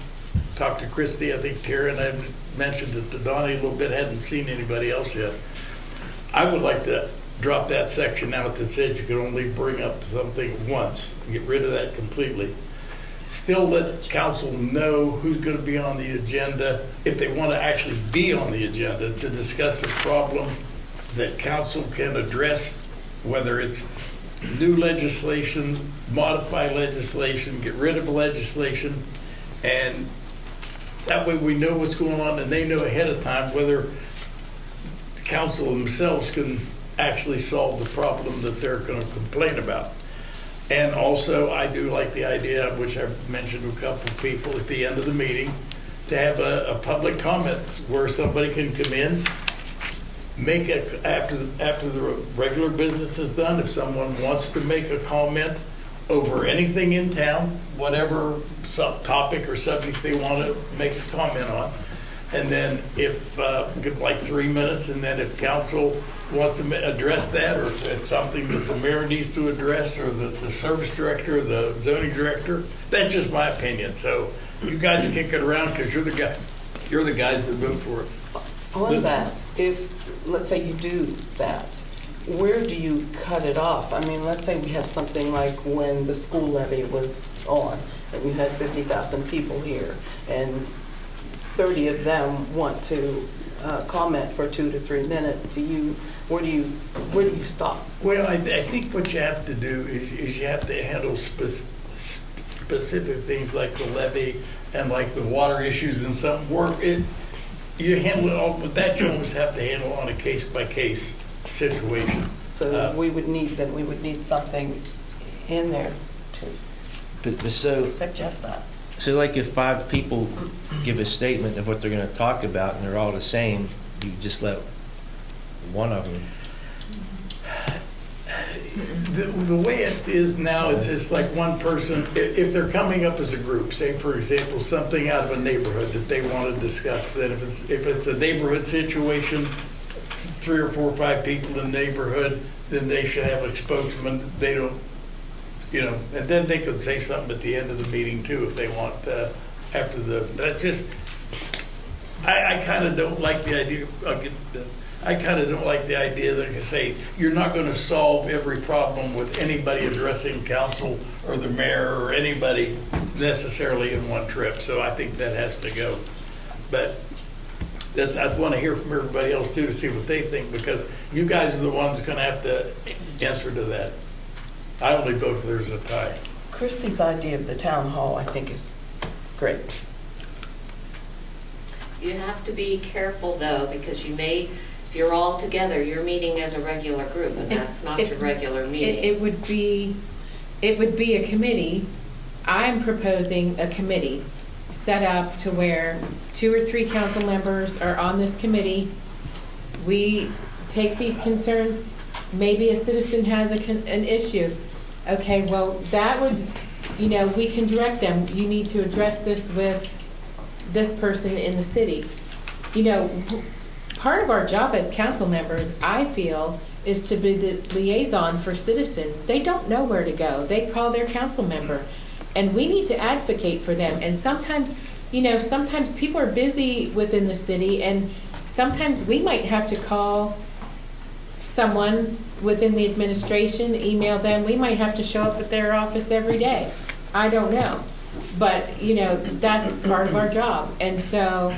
talk to Christy, I think Tara, and I mentioned it to Donnie a little bit, hadn't seen anybody else yet. I would like to drop that section out that says you can only bring up something once, get rid of that completely. Still let council know who's going to be on the agenda, if they want to actually be on the agenda to discuss a problem that council can address, whether it's new legislation, modify legislation, get rid of legislation, and that way we know what's going on and they know ahead of time whether the council themselves can actually solve the problem that they're going to complain about. And also, I do like the idea, which I've mentioned to a couple of people at the end of the meeting, to have a public comment where somebody can come in, make it after the regular business is done. If someone wants to make a comment over anything in town, whatever topic or subject they want to make a comment on, and then if give like 3 minutes, and then if council wants to address that, or if it's something that the mayor needs to address, or the service director, or the zoning director, that's just my opinion. So you guys kick it around because you're the guys that vote for it. On that, if, let's say you do that, where do you cut it off? I mean, let's say we have something like when the school levy was on, and we had 50,000 people here, and 30 of them want to comment for 2 to 3 minutes. Where do you stop? Well, I think what you have to do is you have to handle specific things like the levy and like the water issues and something where you handle it all, but that you always have to handle on a case-by-case situation. So we would need something in there to suggest that. So like if 5 people give a statement of what they're going to talk about and they're all the same, you just let one of them. The way it is now, it's just like one person, if they're coming up as a group, say for example, something out of a neighborhood that they want to discuss, then if it's a neighborhood situation, 3 or 4 or 5 people in the neighborhood, then they should have a spokesman. They don't, and then they could say something at the end of the meeting too if they want, after that just, I kind of don't like the idea, I kind of don't like the idea that I say you're not going to solve every problem with anybody addressing council or the mayor or anybody necessarily in one trip. So I think that has to go. But I want to hear from everybody else too to see what they think, because you guys are the ones going to have to answer to that. I only vote if there's a tie. Christie's idea of the town hall, I think, is great. You have to be careful though, because you may, if you're all together, you're meeting as a regular group, and that's not your regular meeting. It would be a committee. I'm proposing a committee set up to where 2 or 3 council members are on this committee. We take these concerns. Maybe a citizen has an issue. Okay, well, that would, we can direct them. You need to address this with this person in the city. Part of our job as council members, I feel, is to be the liaison for citizens. They don't know where to go. They call their council member. And we need to advocate for them. And sometimes, sometimes people are busy within the city, and sometimes we might have to call someone within the administration, email them. We might have to show up at their office every day. I don't know. But, that's part of our job. And so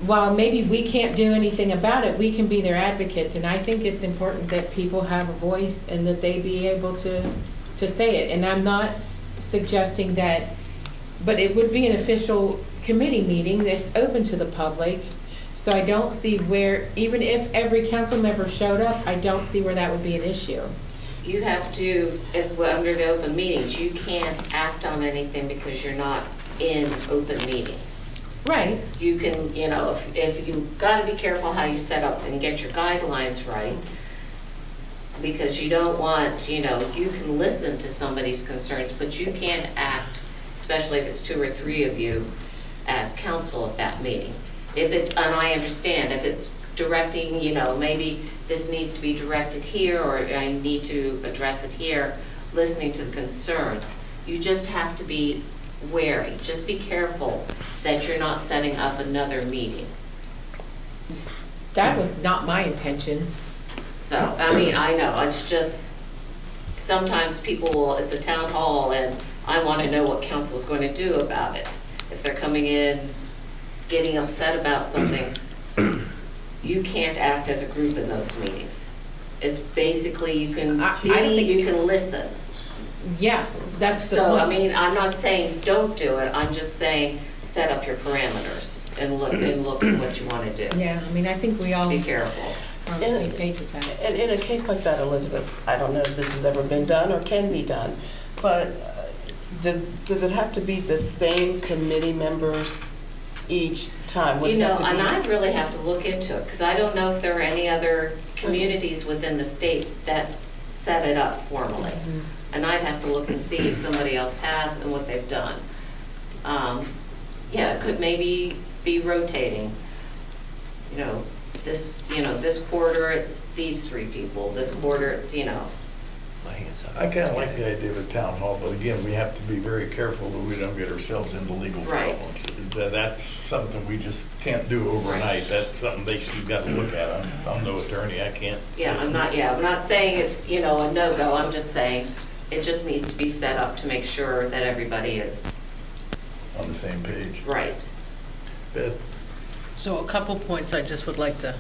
while maybe we can't do anything about it, we can be their advocates. And I think it's important that people have a voice and that they be able to say it. And I'm not suggesting that, but it would be an official committee meeting that's open to the public. So I don't see where, even if every council member showed up, I don't see where that would be an issue. You have to, if we're under the open meetings, you can't act on anything because you're not in open meeting. Right. You can, if you got to be careful how you set up and get your guidelines right, because you don't want, you can listen to somebody's concerns, but you can't act, especially if it's 2 or 3 of you, as council at that meeting. If it's, and I understand, if it's directing, maybe this needs to be directed here, or I need to address it here, listening to the concerns, you just have to be wary. Just be careful that you're not setting up another meeting. That was not my intention. So, I know, it's just, sometimes people will, it's a town hall, and I want to know what council's going to do about it. If they're coming in, getting upset about something, you can't act as a group in those meetings. It's basically, you can listen. Yeah, that's the point. point. I'm not saying don't do it, I'm just saying set up your parameters and look at what you want to do. Yeah, I think we all be careful. Are on the same page with that. And in a case like that, Elizabeth, I don't know if this has ever been done or can be done, but does it have to be the same committee members each time? And I'd really have to look into it, because I don't know if there are any other communities within the state that set it up formally. Mm-hmm. And I'd have to look and see if somebody else has and what they've done. It could maybe be rotating. This quarter it's these 3 people. This quarter it's, My hands up. I kind of like the idea of a town hall, but again, we have to be very careful that we don't get ourselves into legal problems. That's something we just can't do overnight. That's something you've got to look at. I'm no attorney. I can't. I'm not saying it's, a no-go. I'm just saying it just needs to be set up to make sure that everybody is on the same page. Right. Beth? So a couple points I just would like to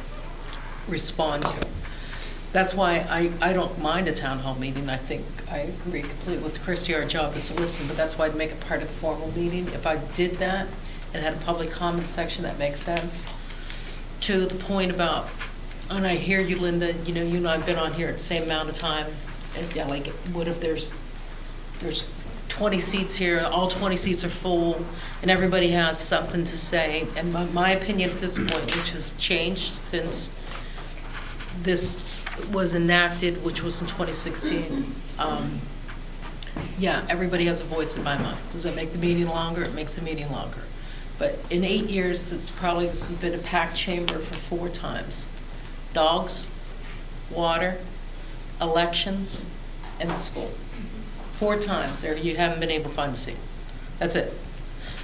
respond to. That's why I don't mind a town hall meeting. I think I agree completely with Christie. Our job is to listen, but that's why I'd make it part of the formal meeting. If I did that and had a public comment section, that makes sense. To the point about, and I hear you, Linda, you and I have been on here at the same amount of time. And what if there's 20 seats here, all 20 seats are full, and everybody has something to say. And my opinion at this point, which has changed since this was enacted, which was in 2016, everybody has a voice in my mind. Does that make the meeting longer? It makes the meeting longer. But in 8 years, this has been a packed chamber for 4 times. Dogs, water, elections, and school. 4 times there you haven't been able to find a seat. That's it.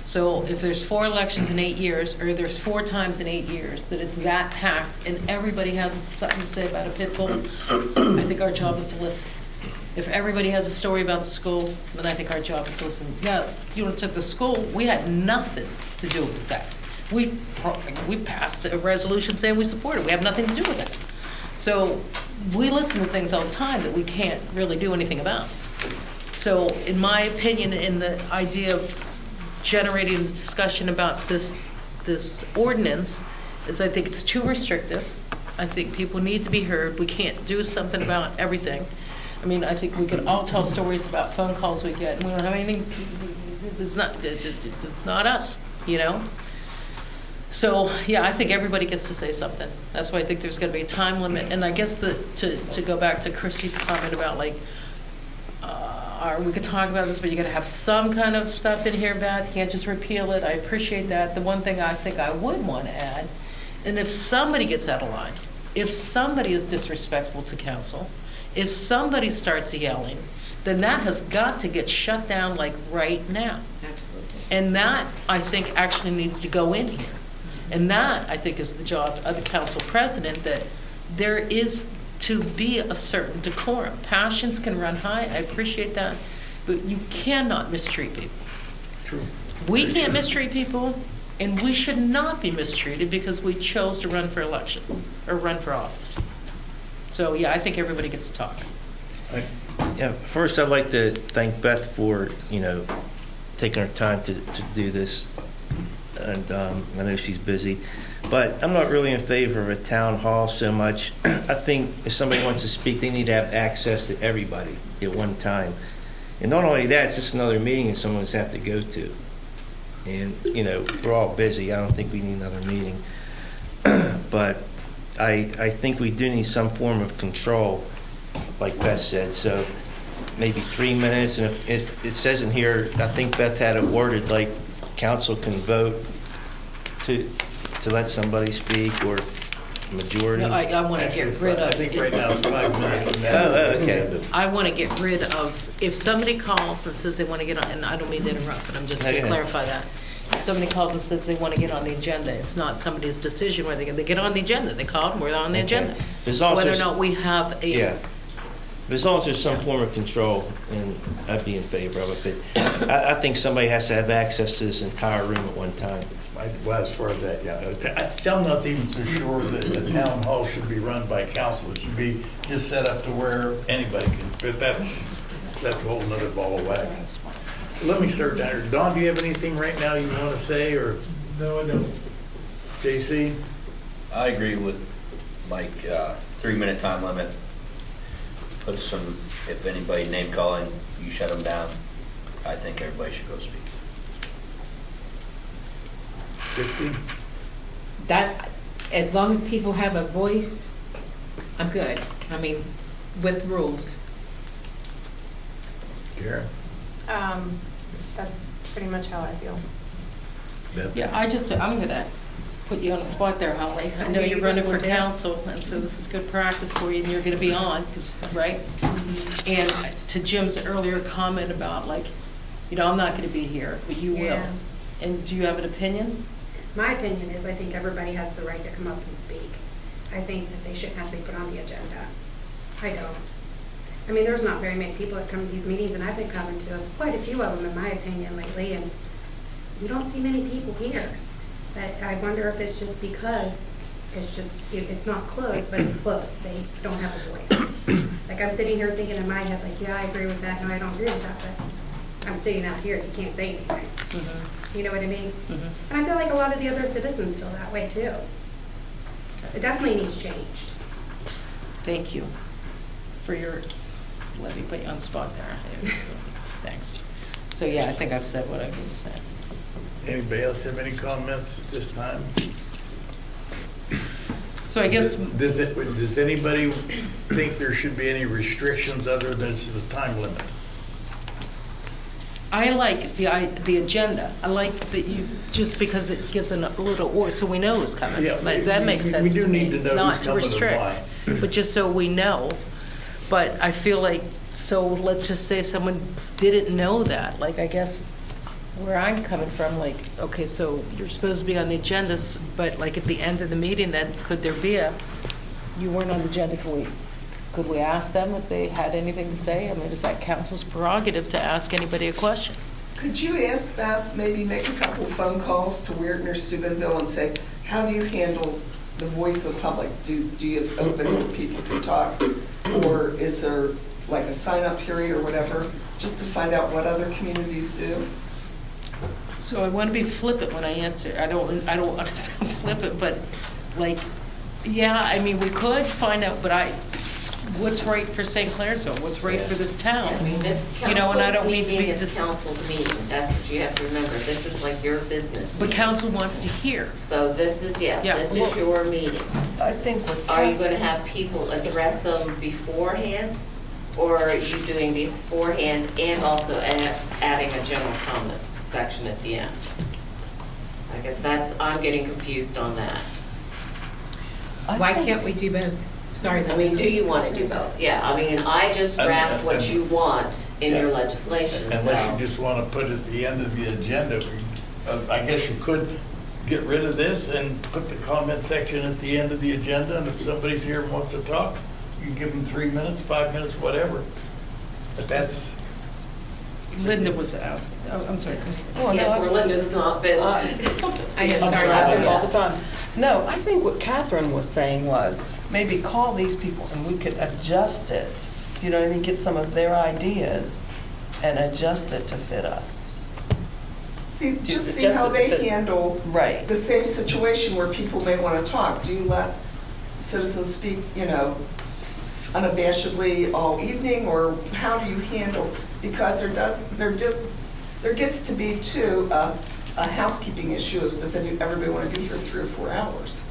So if there's 4 elections in 8 years, or there's 4 times in 8 years that it's that packed and everybody has something to say about a pit bull, I think our job is to listen. If everybody has a story about the school, then I think our job is to listen. Now, took the school, we had nothing to do with that. We passed a resolution saying we support it. We have nothing to do with it. So we listen to things all the time that we can't really do anything about. So in my opinion, in the idea of generating a discussion about this ordinance, is I think it's too restrictive. I think people need to be heard. We can't do something about everything. I mean, I think we could all tell stories about phone calls we get, and we don't have anything, it's not us, you know? So, yeah, I think everybody gets to say something. That's why I think there's going to be a time limit. And I guess to go back to Christy's comment about, like, we could talk about this, but you got to have some kind of stuff in here, Beth. You can't just repeal it. I appreciate that. The one thing I think I would want to add, and if somebody gets out of line, if somebody is disrespectful to council, if somebody starts yelling, then that has got to get shut down, like, right now. Absolutely. And that, I think, actually needs to go in here. And that, I think, is the job of the council president, that there is to be a certain decorum. Passions can run high, I appreciate that, but you cannot mistreat people. True. We can't mistreat people, and we should not be mistreated because we chose to run for election, or run for office. So, yeah, I think everybody gets to talk. Yeah, first I'd like to thank Beth for, taking her time to do this. And I know she's busy. But I'm not really in favor of a town hall so much. I think if somebody wants to speak, they need to have access to everybody at one time. And not only that, it's just another meeting that someone's have to go to. And, we're all busy. I don't think we need another meeting. But I think we do need some form of control, like Beth said. So maybe 3 minutes. And if it says in here, I think Beth had it worded like council can vote to let somebody speak, or majority. No, I want to get rid of. I think right now it's 5 minutes. Okay. I want to get rid of, if somebody calls and says they want to get on, and I don't mean to interrupt, but I'm just to clarify that. If somebody calls and says they want to get on the agenda, it's not somebody's decision whether they get on the agenda. They called, we're on the agenda. Whether or not we have a... Yeah. As long as there's some form of control, and I'd be in favor of it. But I think somebody has to have access to this entire room at one time. Well, as far as that, yeah. I'm not even so sure that the town hall should be run by council. It should be just set up to where anybody can fit. That's a whole nother ball of wax. Let me start down here. Don, do you have anything right now you want to say, or? No, I don't. JC? I agree with Mike, 3-minute time limit. Put some, if anybody name calling, you shut them down. I think everybody should go speak. 50? That, as long as people have a voice, I'm good. I mean, with rules. Karen? That's pretty much how I feel. Yeah, I'm going to put you on a spot there, Holly. I know you're running for council, and so this is good practice for you, and you're going to be on, right? And to Jim's earlier comment about, like, I'm not going to be here, but you will. Yeah. And do you have an opinion? My opinion is I think everybody has the right to come up and speak. I think that they shouldn't have to be put on the agenda. I don't. I mean, there's not very many people that come to these meetings, and I've been coming to quite a few of them, in my opinion, lately, and you don't see many people here. But I wonder if it's just because it's not closed, but it's closed. They don't have a voice. Like, I'm sitting here thinking in my head, like, yeah, I agree with that, no, I don't agree with that, but I'm sitting out here, you can't say anything. Mm-hmm. You know what I mean? Mm-hmm. And I feel like a lot of the other citizens feel that way too. It definitely needs changed. Thank you for your, let me put you on the spot there. So, thanks. So, yeah, I think I've said what I need to say. Anybody else have any comments at this time? So I guess... Does anybody think there should be any restrictions other than the time limit? I like the agenda. I like that you, just because it gives a little order, so we know who's coming. Yeah, that makes sense. We do need to know not who's to coming and restrict, why. but just so we know. But I feel like, so let's just say someone didn't know that. Like, I guess where I'm coming from, like, okay, so you're supposed to be on the agenda, but like at the end of the meeting, then could there be you weren't on the agenda? Could we ask them if they had anything to say? I mean, is that council's prerogative to ask anybody a question? Could you ask Beth, maybe make a couple phone calls to Weirton or Steubenville and say, how do you handle the voice of the public? Do you open it where people can talk? Or is there like a sign-up period or whatever, just to find out what other communities do? So I want to be flippant when I answer. I don't want to sound flippant, but like, yeah, I mean, we could find out, but what's right for St. Clairsville? What's right for this town? I mean, this You know, and I don't council's mean to meeting be is just, council's meeting. That's what you have to remember. This is like your business but meeting. council wants to hear. So this is, Yeah, this well- is your meeting. I think what. Are you going to have people address them beforehand? Or are you doing beforehand and also adding a general comment section at the end? I guess I'm getting confused on that. Why can't we do both? Sorry. I mean, do you want to do both? Yeah, I mean, I just draft what you want in your legislation, Unless so. you just want to put it at the end of the agenda. I guess you could get rid of this and put the comment section at the end of the agenda, and if somebody's here and wants to talk, you can give them 3 minutes, 5 minutes, whatever. But that's, Linda was asking. Oh, I'm sorry, Chris. Yeah, Linda's not been. I am sorry. Happens all the time. No, I think what Catherine was saying was, maybe call these people and we could adjust it, you know what I mean, get some of their ideas and adjust it to fit us. See, just see Just how the- they handle Right. the same situation where people may want to talk. Do you let citizens speak, you know, unabashedly all evening, or how do you handle? Because there gets to be too a housekeeping issue of does everybody want to be here 3 or 4 hours?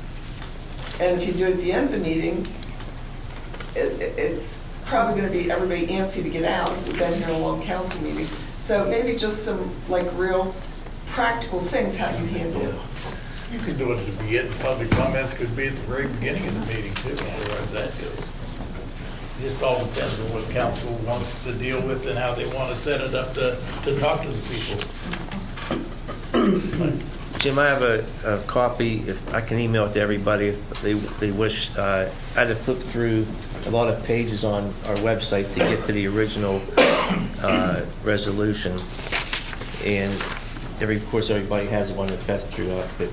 And if you do it at the end of the meeting, it's probably going to be everybody antsy to get out if we've been here a long council meeting. So maybe just some like real practical things how you handle it. you could do it at the beginning. Public comments could be at the very beginning of the meeting too, otherwise that just all depends on what council wants to deal with and how they want to set it up to talk to the people. Jim, I have a copy, if I can email it to everybody if they wish. I had to flip through a lot of pages on our website to get to the original resolution. And of course, everybody has one that Beth drew up, but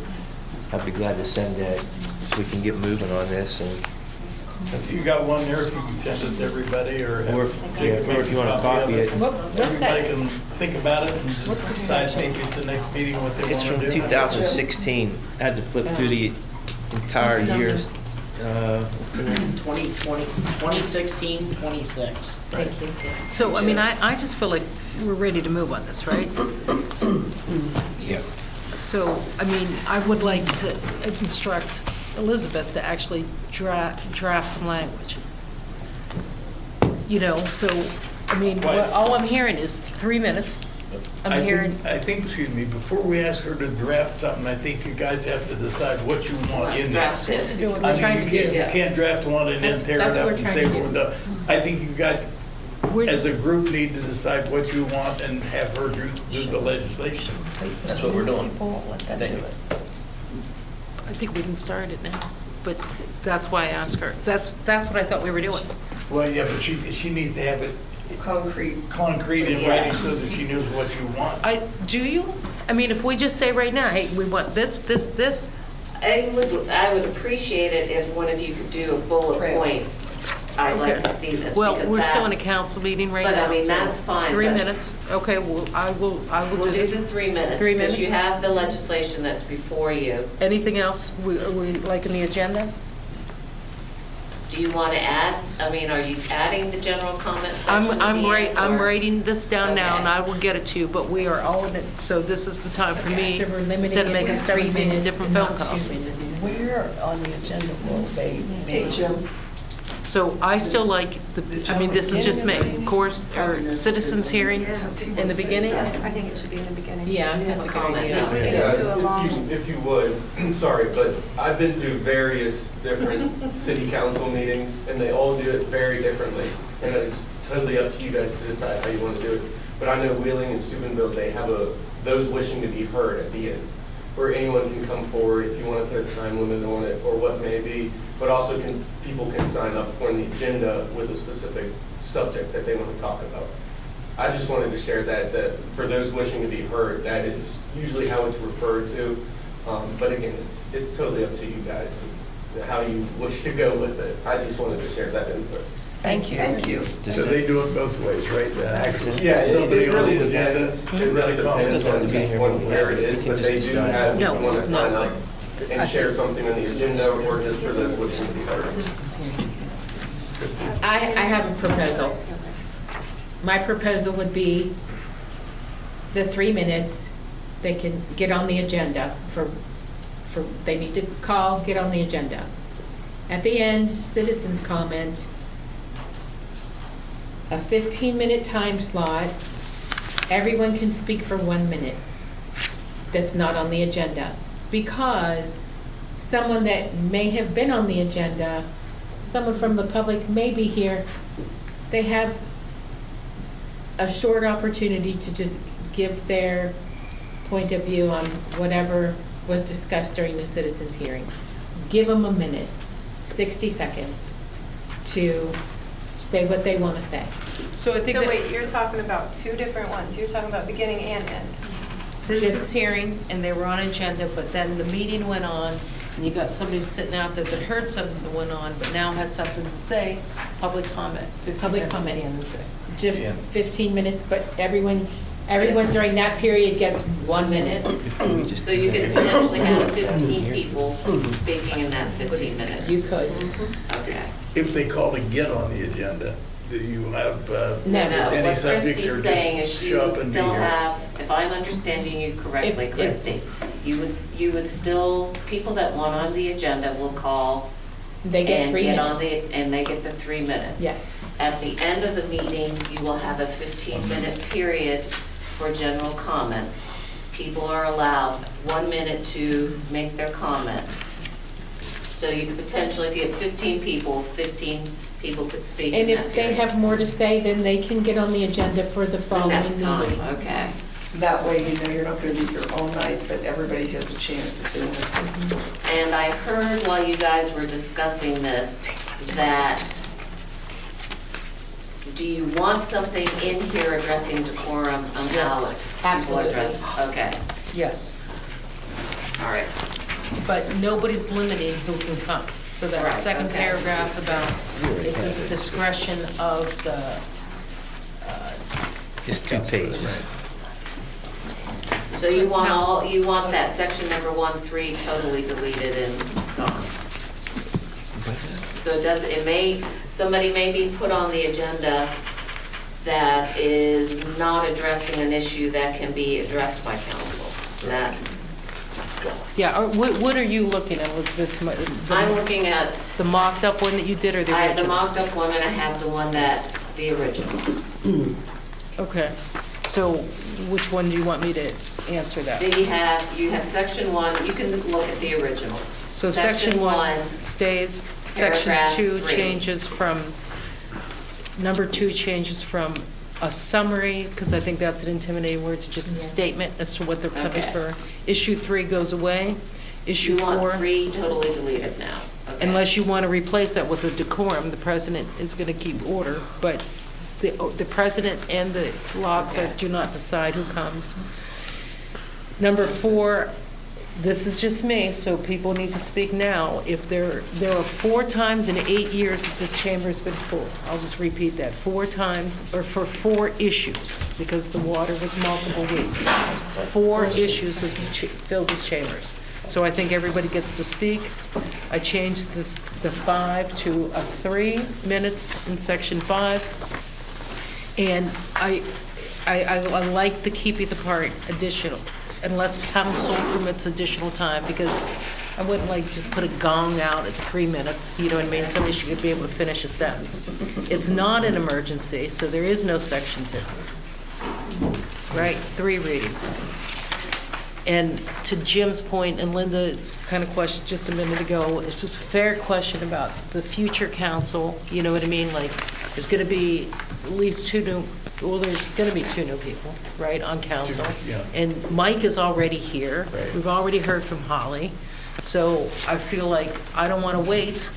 I'd be glad to send that so we can get moving on this. And If you got one there, if you can send it to everybody, or Or if you want to copy it. Everybody can think about it and decide maybe at the next meeting what they want It's to do. from 2016. I had to flip through the entire years. What's the name? 2016, 26. Thank you. So, I mean, I just feel like we're ready to move on this, right? Yeah. So, I mean, I would like to instruct Elizabeth to actually draft some language. You know, so, I mean, all I'm hearing is 3 minutes. I'm hearing, I think, excuse me, before we ask her to draft something, I think you guys have to decide what you want in there. Draft this. That's what I we're mean, trying to do. You can't draft one and then That's- tear that's it what up we're and say trying to we're do. done. I think you guys, We're- as a group, need to decide what you want and have her do the legislation. That's what we're doing. People, let them do it. I think we can start it now, but that's why I asked her. That's what I thought we were doing. Well, yeah, but she needs to have it Concrete. in writing so that she knows what you want. Do you? I mean, if we just say right now, hey, we want this, this, this, I would appreciate it if one of you could do a bullet Right. point. I'd like Okay. to see this. Well, because we're still in a that's- council meeting right But, now. I mean, so that's fine, 3 but- minutes. Okay, well, I will We'll do do this. the 3 minutes. 3 Because you minutes? have the legislation that's before you. Anything else? Are we like in the agenda? Do you want to add, I mean, are you adding the general comment section? I'm writing this down now, Okay. and I will get it to you, but we are all in it, so this is the time for me, So we're limiting instead of it making to 3 17 minutes different and phone not calls. 2 minutes. Where on the agenda will they Hey, be? Jim. So I still like, I mean, this is just me, of course, or citizens hearing in the beginning? I think it should be in the beginning. Yeah, that's a good idea. If you would, sorry, but I've been to various different city council meetings, and they all do it very differently. And it's totally up to you guys to decide how you want to do it. But I know Wheeling and Steubenville, they have those wishing to be heard at the end, where anyone can come forward if you want to put a time limit on it or what may be, but also people can sign up on the agenda with a specific subject that they want to talk about. I just wanted to share that for those wishing to be heard, that is usually how it's referred to. But again, it's totally up to you guys and how you wish to go with it. I just wanted to share that input. Thank you. So they do it both ways, right? The actual, Yeah, somebody it on really the agenda, depends. It and then really the comments depends on the on where it is, but they do have, if you want to sign up and share something on the agenda or just for those listening to the I have a proposal. My proposal would be the 3 minutes, they can get on the agenda they need to call, get on the agenda. At the end, citizens comment, a 15-minute time slot, everyone can speak for 1 minute that's not on the agenda. Because someone that may have been on the agenda, someone from the public may be here, they have a short opportunity to just give their point of view on whatever was discussed during the citizens' hearing. Give them a minute, 60 seconds, to say what they want to say. So I think So that wait, you're talking about two different ones. You're talking about beginning and end. citizens hearing, and they were on agenda, but then the meeting went on, and you got somebody sitting out there that heard something that went on, but now has something to say, public comment. 15 Public minutes at the comment. end of the day. Just Yeah. 15 minutes, but everyone during that period gets 1 minute. So you could potentially have 15 people speaking in that 15 minutes. You could. Okay. if they call to get on the agenda, do you have No. any What subjects or Christie's saying is just you show up would and be still here? have, if I'm understanding you correctly, If- Christie, you would still, people that want on the agenda will call They get and 3 get minutes. on the, and they get the 3 minutes. Yes. At the end of the meeting, you will have a 15-minute period for general comments. People are allowed 1 minute to make their comments. So you could potentially, if you have 15 people could speak in And that if they period. have more to say, then they can get on the agenda for the The following next time, meeting. okay. That way you know you're not going to be here all night, but everybody has a chance if they want to say something. And I heard while you guys were discussing this, that, do you want something in here addressing decorum on how Yes, people absolutely. address? Okay, Yes, all right. but nobody's limiting who can come. So that Right, second okay. paragraph about, it's at the discretion of the, Just 2 pages. So you want Council. you want that section number 1.3 totally deleted and gone? So somebody may be put on the agenda that is not addressing an issue that can be addressed by council. That's, yeah, what are you looking at, Elizabeth? I'm looking at, The mocked up one that you did or the I have the original? mocked up one and I have the one the original. Okay, so which one do you want me to answer that? Then you have section 1, you can look at the original. So section 1 1, stays, section paragraph 2 3. changes from, number 2 changes from a summary, because I think that's an intimidating word, to just a statement as to what their purpose Okay. for. Issue 3 goes away. Issue You want 4, 3 totally deleted now. Okay. unless you want to replace that with a decorum, the president is going to keep order, but the president and the law clerk do not decide who comes. Number 4, this is just me, so people need to speak now. If there are 4 times in 8 years that this chamber has been full, I'll just repeat that, 4 times, or for 4 issues, because the water was multiple weeks. 4 issues have filled these chambers. So I think everybody gets to speak. I changed the 5 to a 3 minutes in section 5. And I like the keeping the part additional, unless council permits additional time, because I wouldn't like just put a gong out at 3 minutes, you know what I mean? Somebody should be able to finish a sentence. It's not an emergency, so there is no section 2. Right? 3 readings. And to Jim's point, and Linda's kind of question just a minute ago, it's just a fair question about the future council, you know what I mean? Like, there's going to be at least 2 new, well, there's going to be 2 new people, right, on council. Yeah. And Mike is already here. Right. We've already heard from Holly. So I feel like I don't want to wait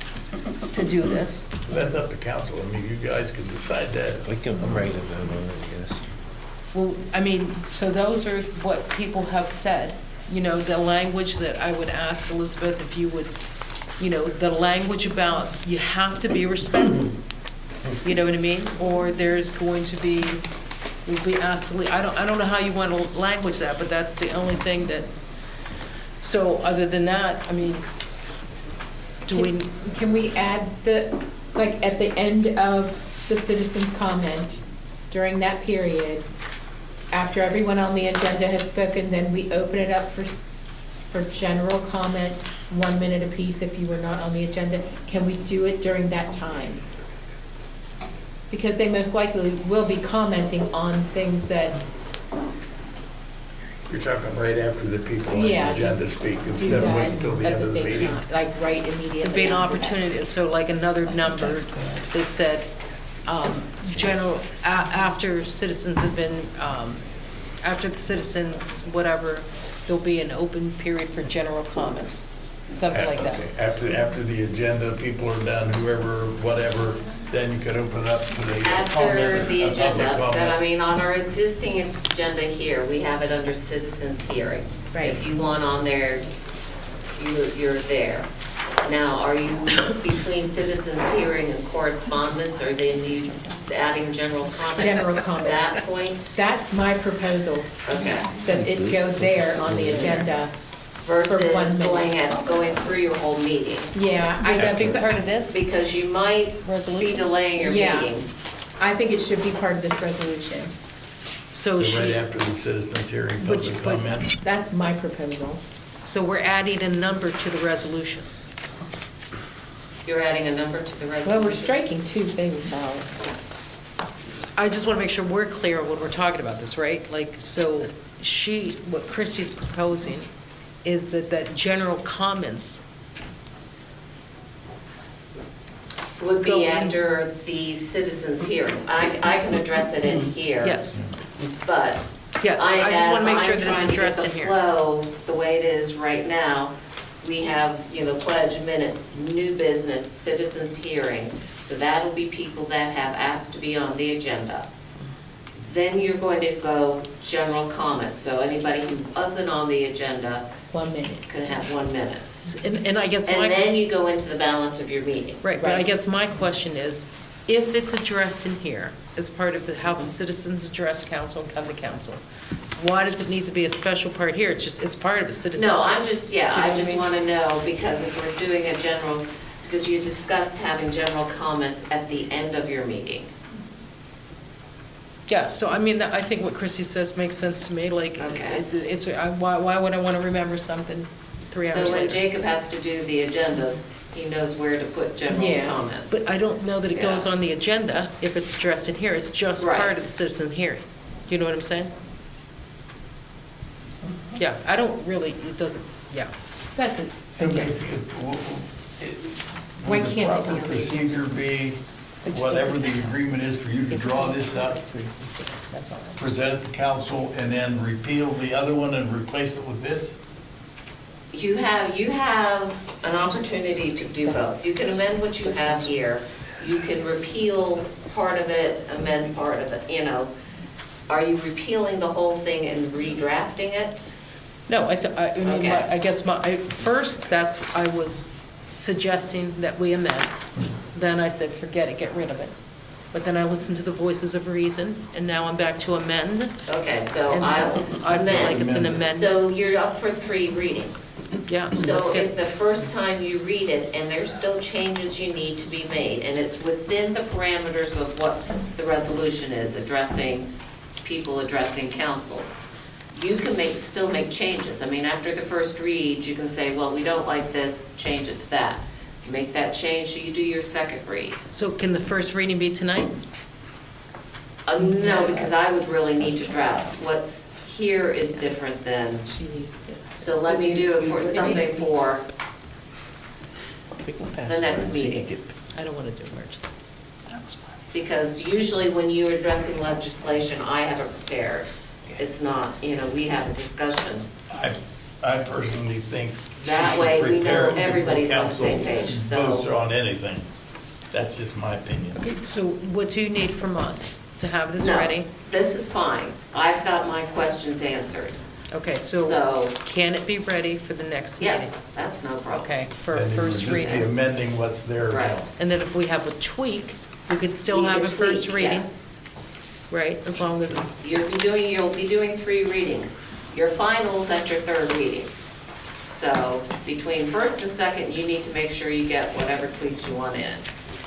to do this. That's up to council. I mean, you guys can decide that. I'm ready to vote on it, I guess. Well, I mean, so those are what people have said. You know, the language that I would ask Elizabeth if you would, you know, the language about you have to be respectful. You know what I mean? Or there's going to be, we'll be asked to leave. I don't know how you want to language that, but that's the only thing that, so other than that, I mean, Can we add like at the end of the citizens' comment, during that period, after everyone on the agenda has spoken, then we open it up for general comment, 1 minute apiece if you were not on the agenda? Can we do it during that time? Because they most likely will be commenting on things that. You're talking right after the people on the Yeah, agenda just speak, do instead of waiting that until the at end the of the same meeting. time, like right immediately. It'd be an after that. opportunity, so like another number that said, general, after citizens have been, after the citizens, whatever, there'll be an open period for general comments, something like that. Okay. After the agenda, people are done, whoever, whatever, then you could open it up to the After comments, the public agenda, but I comments. mean, on our existing agenda here, we have it under citizens hearing. Right. If you want on there, you're there. Now, are you between citizens hearing and correspondence, or they need adding general comments? General At comments. that point? That's my proposal, Okay. that it go there on the agenda. Versus 1 minute. going through your whole meeting. Yeah, I That be think, part of this? Because you might be Resolution? delaying your Yeah. meeting. I think it should be part of this resolution. So So right she, after the citizens hearing, But- public but- comments. That's my proposal. so we're adding a number to the resolution. You're adding a number to the resolution. Well, we're striking two things out. I just want to make sure we're clear when we're talking about this, right? Like, so what Christie's proposing is that general comments Would go be in- after the citizens hearing. I can address it in here. Yes, But. yes, I just want to make sure that as I'm it's addressed trying in to get here. the flow, the way it is right now, we have, pledge minutes, new business, citizens hearing. So that'll be people that have asked to be on the agenda. Then you're going to go general comments. So anybody who wasn't on the agenda 1 minute. can have 1 minute. And I guess And then you go into the balance of your meeting. Right, but I Right. guess my question is, if it's addressed in here as part of how the citizens address council and come to council, why does it need to be a special part here? It's part of the citizens. No, I'm just, You know I what I just mean? want to know, because if we're doing a general, because you discussed having general comments at the end of your meeting. Yeah, so I mean, I think what Chrissy says makes sense to me, like, Okay. why would I want to remember something 3 hours So when later? Jacob has to do the agendas, he knows where to put general Yeah. comments. But I don't know that it goes Yeah. on the agenda if it's addressed in here. It's just Right. part of the citizen hearing. You know what I'm saying? Yeah, I don't really, it doesn't, yeah. That's it. So basically, Why would the can't it proper be on the procedure be, whatever the agreement is for you to draw this up, That's all. present it to council, and then repeal the other one and replace it with this? You have an opportunity to do both. You can amend what you have here. You can repeal part of it, amend part of it, Are you repealing the whole thing and redrafting it? No, I mean, Okay. I guess first, I was suggesting that we amend. Then I said, forget it, get rid of it. But then I listened to the voices of reason, and now I'm back to amend. Okay, so And I'll so I feel like amend. it's an amendment. So you're up for 3 readings. Yeah, so let's So if get, the first time you read it and there's still changes you need to be made, and it's within the parameters of what the resolution is, people addressing council, you can still make changes. I mean, after the first read, you can say, well, we don't like this, change it to that. Make that change, so you do your second read. so can the first reading be tonight? No, because I would really need to draft. What's here is different than, She needs to. so let me do it for something for the next meeting. I don't want to do emergency. Because usually when you're addressing legislation, I have it prepared. It's not, we have a discussion. I personally think. That she way should we know prepare it before everybody's on the council same page, so- Votes on anything. That's just my opinion. Okay, so what do you need from us to have this No, ready? this is fine. I've got my questions answered. Okay, so So- can it be ready for the next meeting? Yes, that's no problem. Okay, for And it would first just be reading. amending what's there now. Right. And then if we have a tweak, We could still We have can a first tweak, reading, yes. right, as long as, You'll be doing 3 readings. Your final's at your 3rd reading. So between first and second, you need to make sure you get whatever tweaks you want in.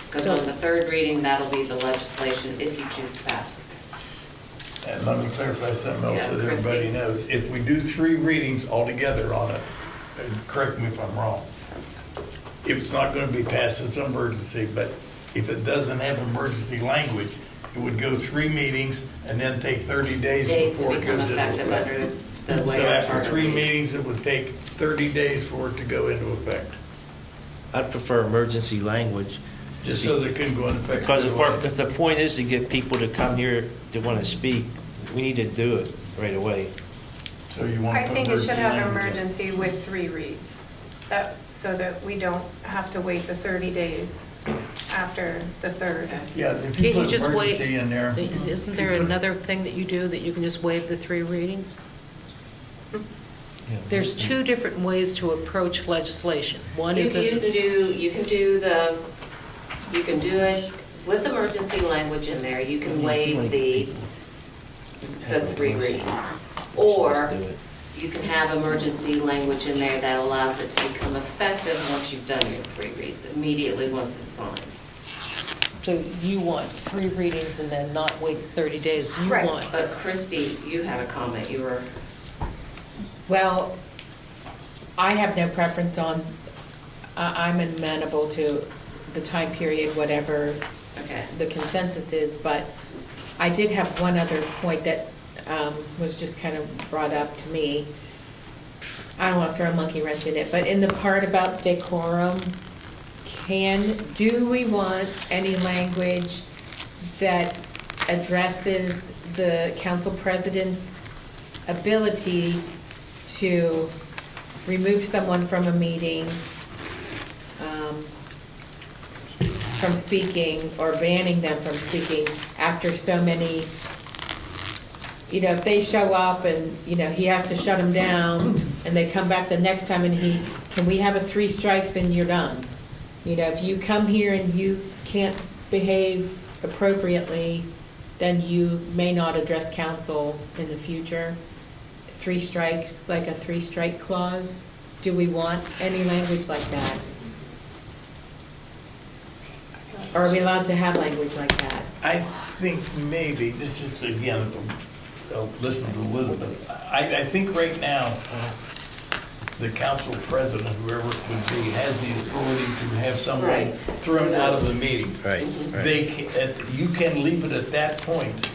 Because on the 3rd reading, that'll be the legislation if you choose to pass it. And let me clarify something else Yeah, so that Christie. everybody knows. If we do 3 readings altogether on it, and correct me if I'm wrong, if it's not going to be passed, it's an emergency, but if it doesn't have emergency language, it would go 3 meetings and then take 30 days Days to before it become goes into effective effect. under the way So our after charter 3 reads. meetings, it would take 30 days for it to go into effect, I'd prefer emergency language. just so that it can go into effect. Because if the point is to get people to come here to want to speak, we need to do it right away. So you want I to put think it should emergency have language in. emergency with 3 reads, so that we don't have to wait the 30 days after the 3rd. Yeah, if can't you you put just wait? emergency in there. Isn't there another thing that you do, that you can just waive the 3 readings? There's 2 different ways to approach legislation. One is, You can do it with emergency language in there. You can waive the 3 readings. Or you can have emergency language in there that allows it to become effective once you've done your 3 reads, immediately once it's signed. so you want 3 readings and then not wait 30 days. You Right. want, But Christie, you had a comment. You were, Well, I have no preference on, I'm amenable to the time period, whatever okay. the consensus is, but I did have one other point that was just kind of brought up to me. I don't want to throw a monkey wrench in it, but in the part about decorum, do we want any language that addresses the council president's ability to remove someone from a meeting from speaking, or banning them from speaking after so many, if they show up and, he has to shut them down, and they come back the next time and can we have a 3 strikes and you're done? If you come here and you can't behave appropriately, then you may not address council in the future. 3 strikes, like a 3-strike clause. Do we want any language like that? Or are we allowed to have language like that? I think maybe, just again, listen to Elizabeth, I think right now, the council president, whoever it would be, has the authority to have someone Right. thrown out of the meeting. Right. You can leave it at that point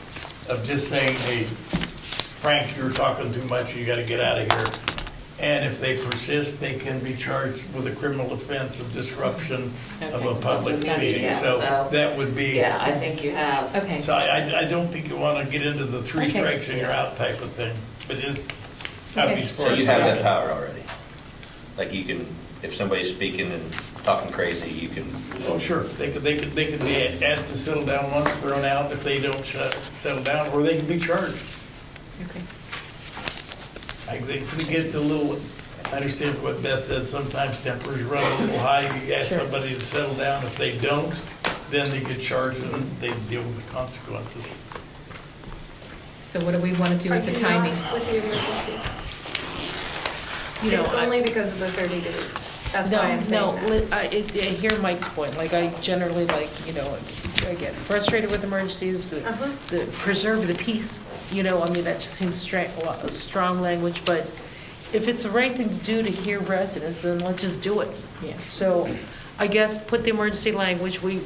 of just saying, hey, Frank, you're talking too much, you gotta get out of here. And if they persist, they can be charged with a criminal offense of disruption of a public meeting. Yeah, So so- that would be. Yeah, I think you have. Okay. So I don't think you want to get into the 3 Okay. strikes and you're out type of thing, but just, I'd be Okay. as far So as. you have that power already? Like you can, if somebody's speaking and talking crazy, you can, Oh, sure, they could be asked to settle down once, thrown out if they don't settle down, or they can be charged. Okay. I think it gets a little, I understand what Beth said, sometimes tempers run a little high, you ask Sure. somebody to settle down, if they don't, then they get charged and they deal with the consequences. So what do we want to do with the Are you not timing? with the emergency? you know, It's only because of the 30 days. That's why I'm saying that. I hear Mike's point, like, I generally I get frustrated with emergencies, but the preserve the peace, I mean, that just seems strong language, but if it's the right thing to do to hear residents, then let's just do it. Yeah. So, I guess, put the emergency language, we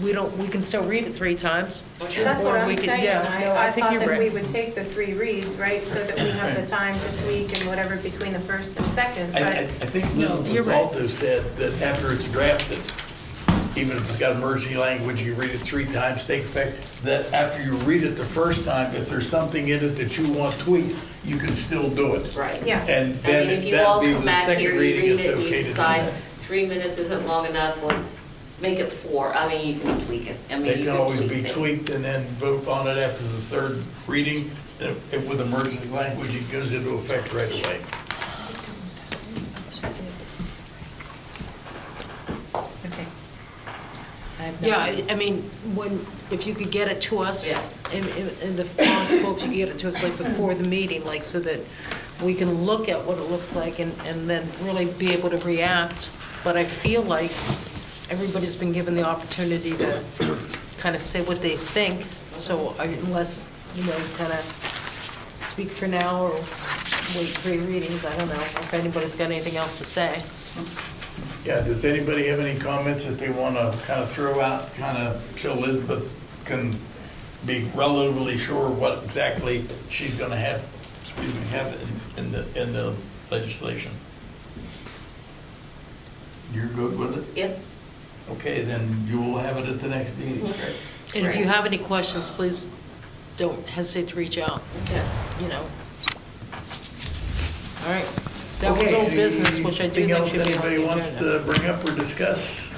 can still read it 3 times. That's what Or I'm we could- saying. yeah, no, I think thought you're that right. we would take the 3 reads, right, so that we have the time to tweak and whatever between the first and second, I but think you're Elizabeth right. also said that after it's drafted, even if it's got emergency language, you read it 3 times, take effect, that after you read it the first time, if there's something in it that you want tweaked, you can still do it. Right. yeah. And I mean, then if you all that'd be come the back second here, you reading, read it's it, you okay to do decide that. 3 minutes isn't long enough, let's make it 4. I mean, you can tweak it. I mean, They you can always be things. tweaked and then vote on it after the 3rd reading. If with emergency language, it goes into effect right away. Okay. have not Yeah, used I it. mean, if you could get it to us, Yeah. and if possible, if you could get it to us like before the meeting, like so that we can look at what it looks like and then really be able to react. But I feel like everybody's been given the opportunity to kind of say what they think, so unless, kind of speak for now or wait 3 readings, I don't know if anybody's got anything else to say. Yeah, does anybody have any comments that they want to kind of throw out, kind of so Elizabeth can be relatively sure what exactly she's going to have in the legislation? You're good with it? Yep. Okay, then you will have it at the next meeting. And if you have any questions, please don't hesitate to reach out. Okay. All right. That was Okay, old business, which I do anything think else should be on anybody the wants agenda. to bring up or discuss?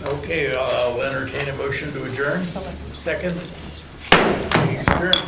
Okay, I'll entertain a motion to adjourn. Second. Meeting's adjourned.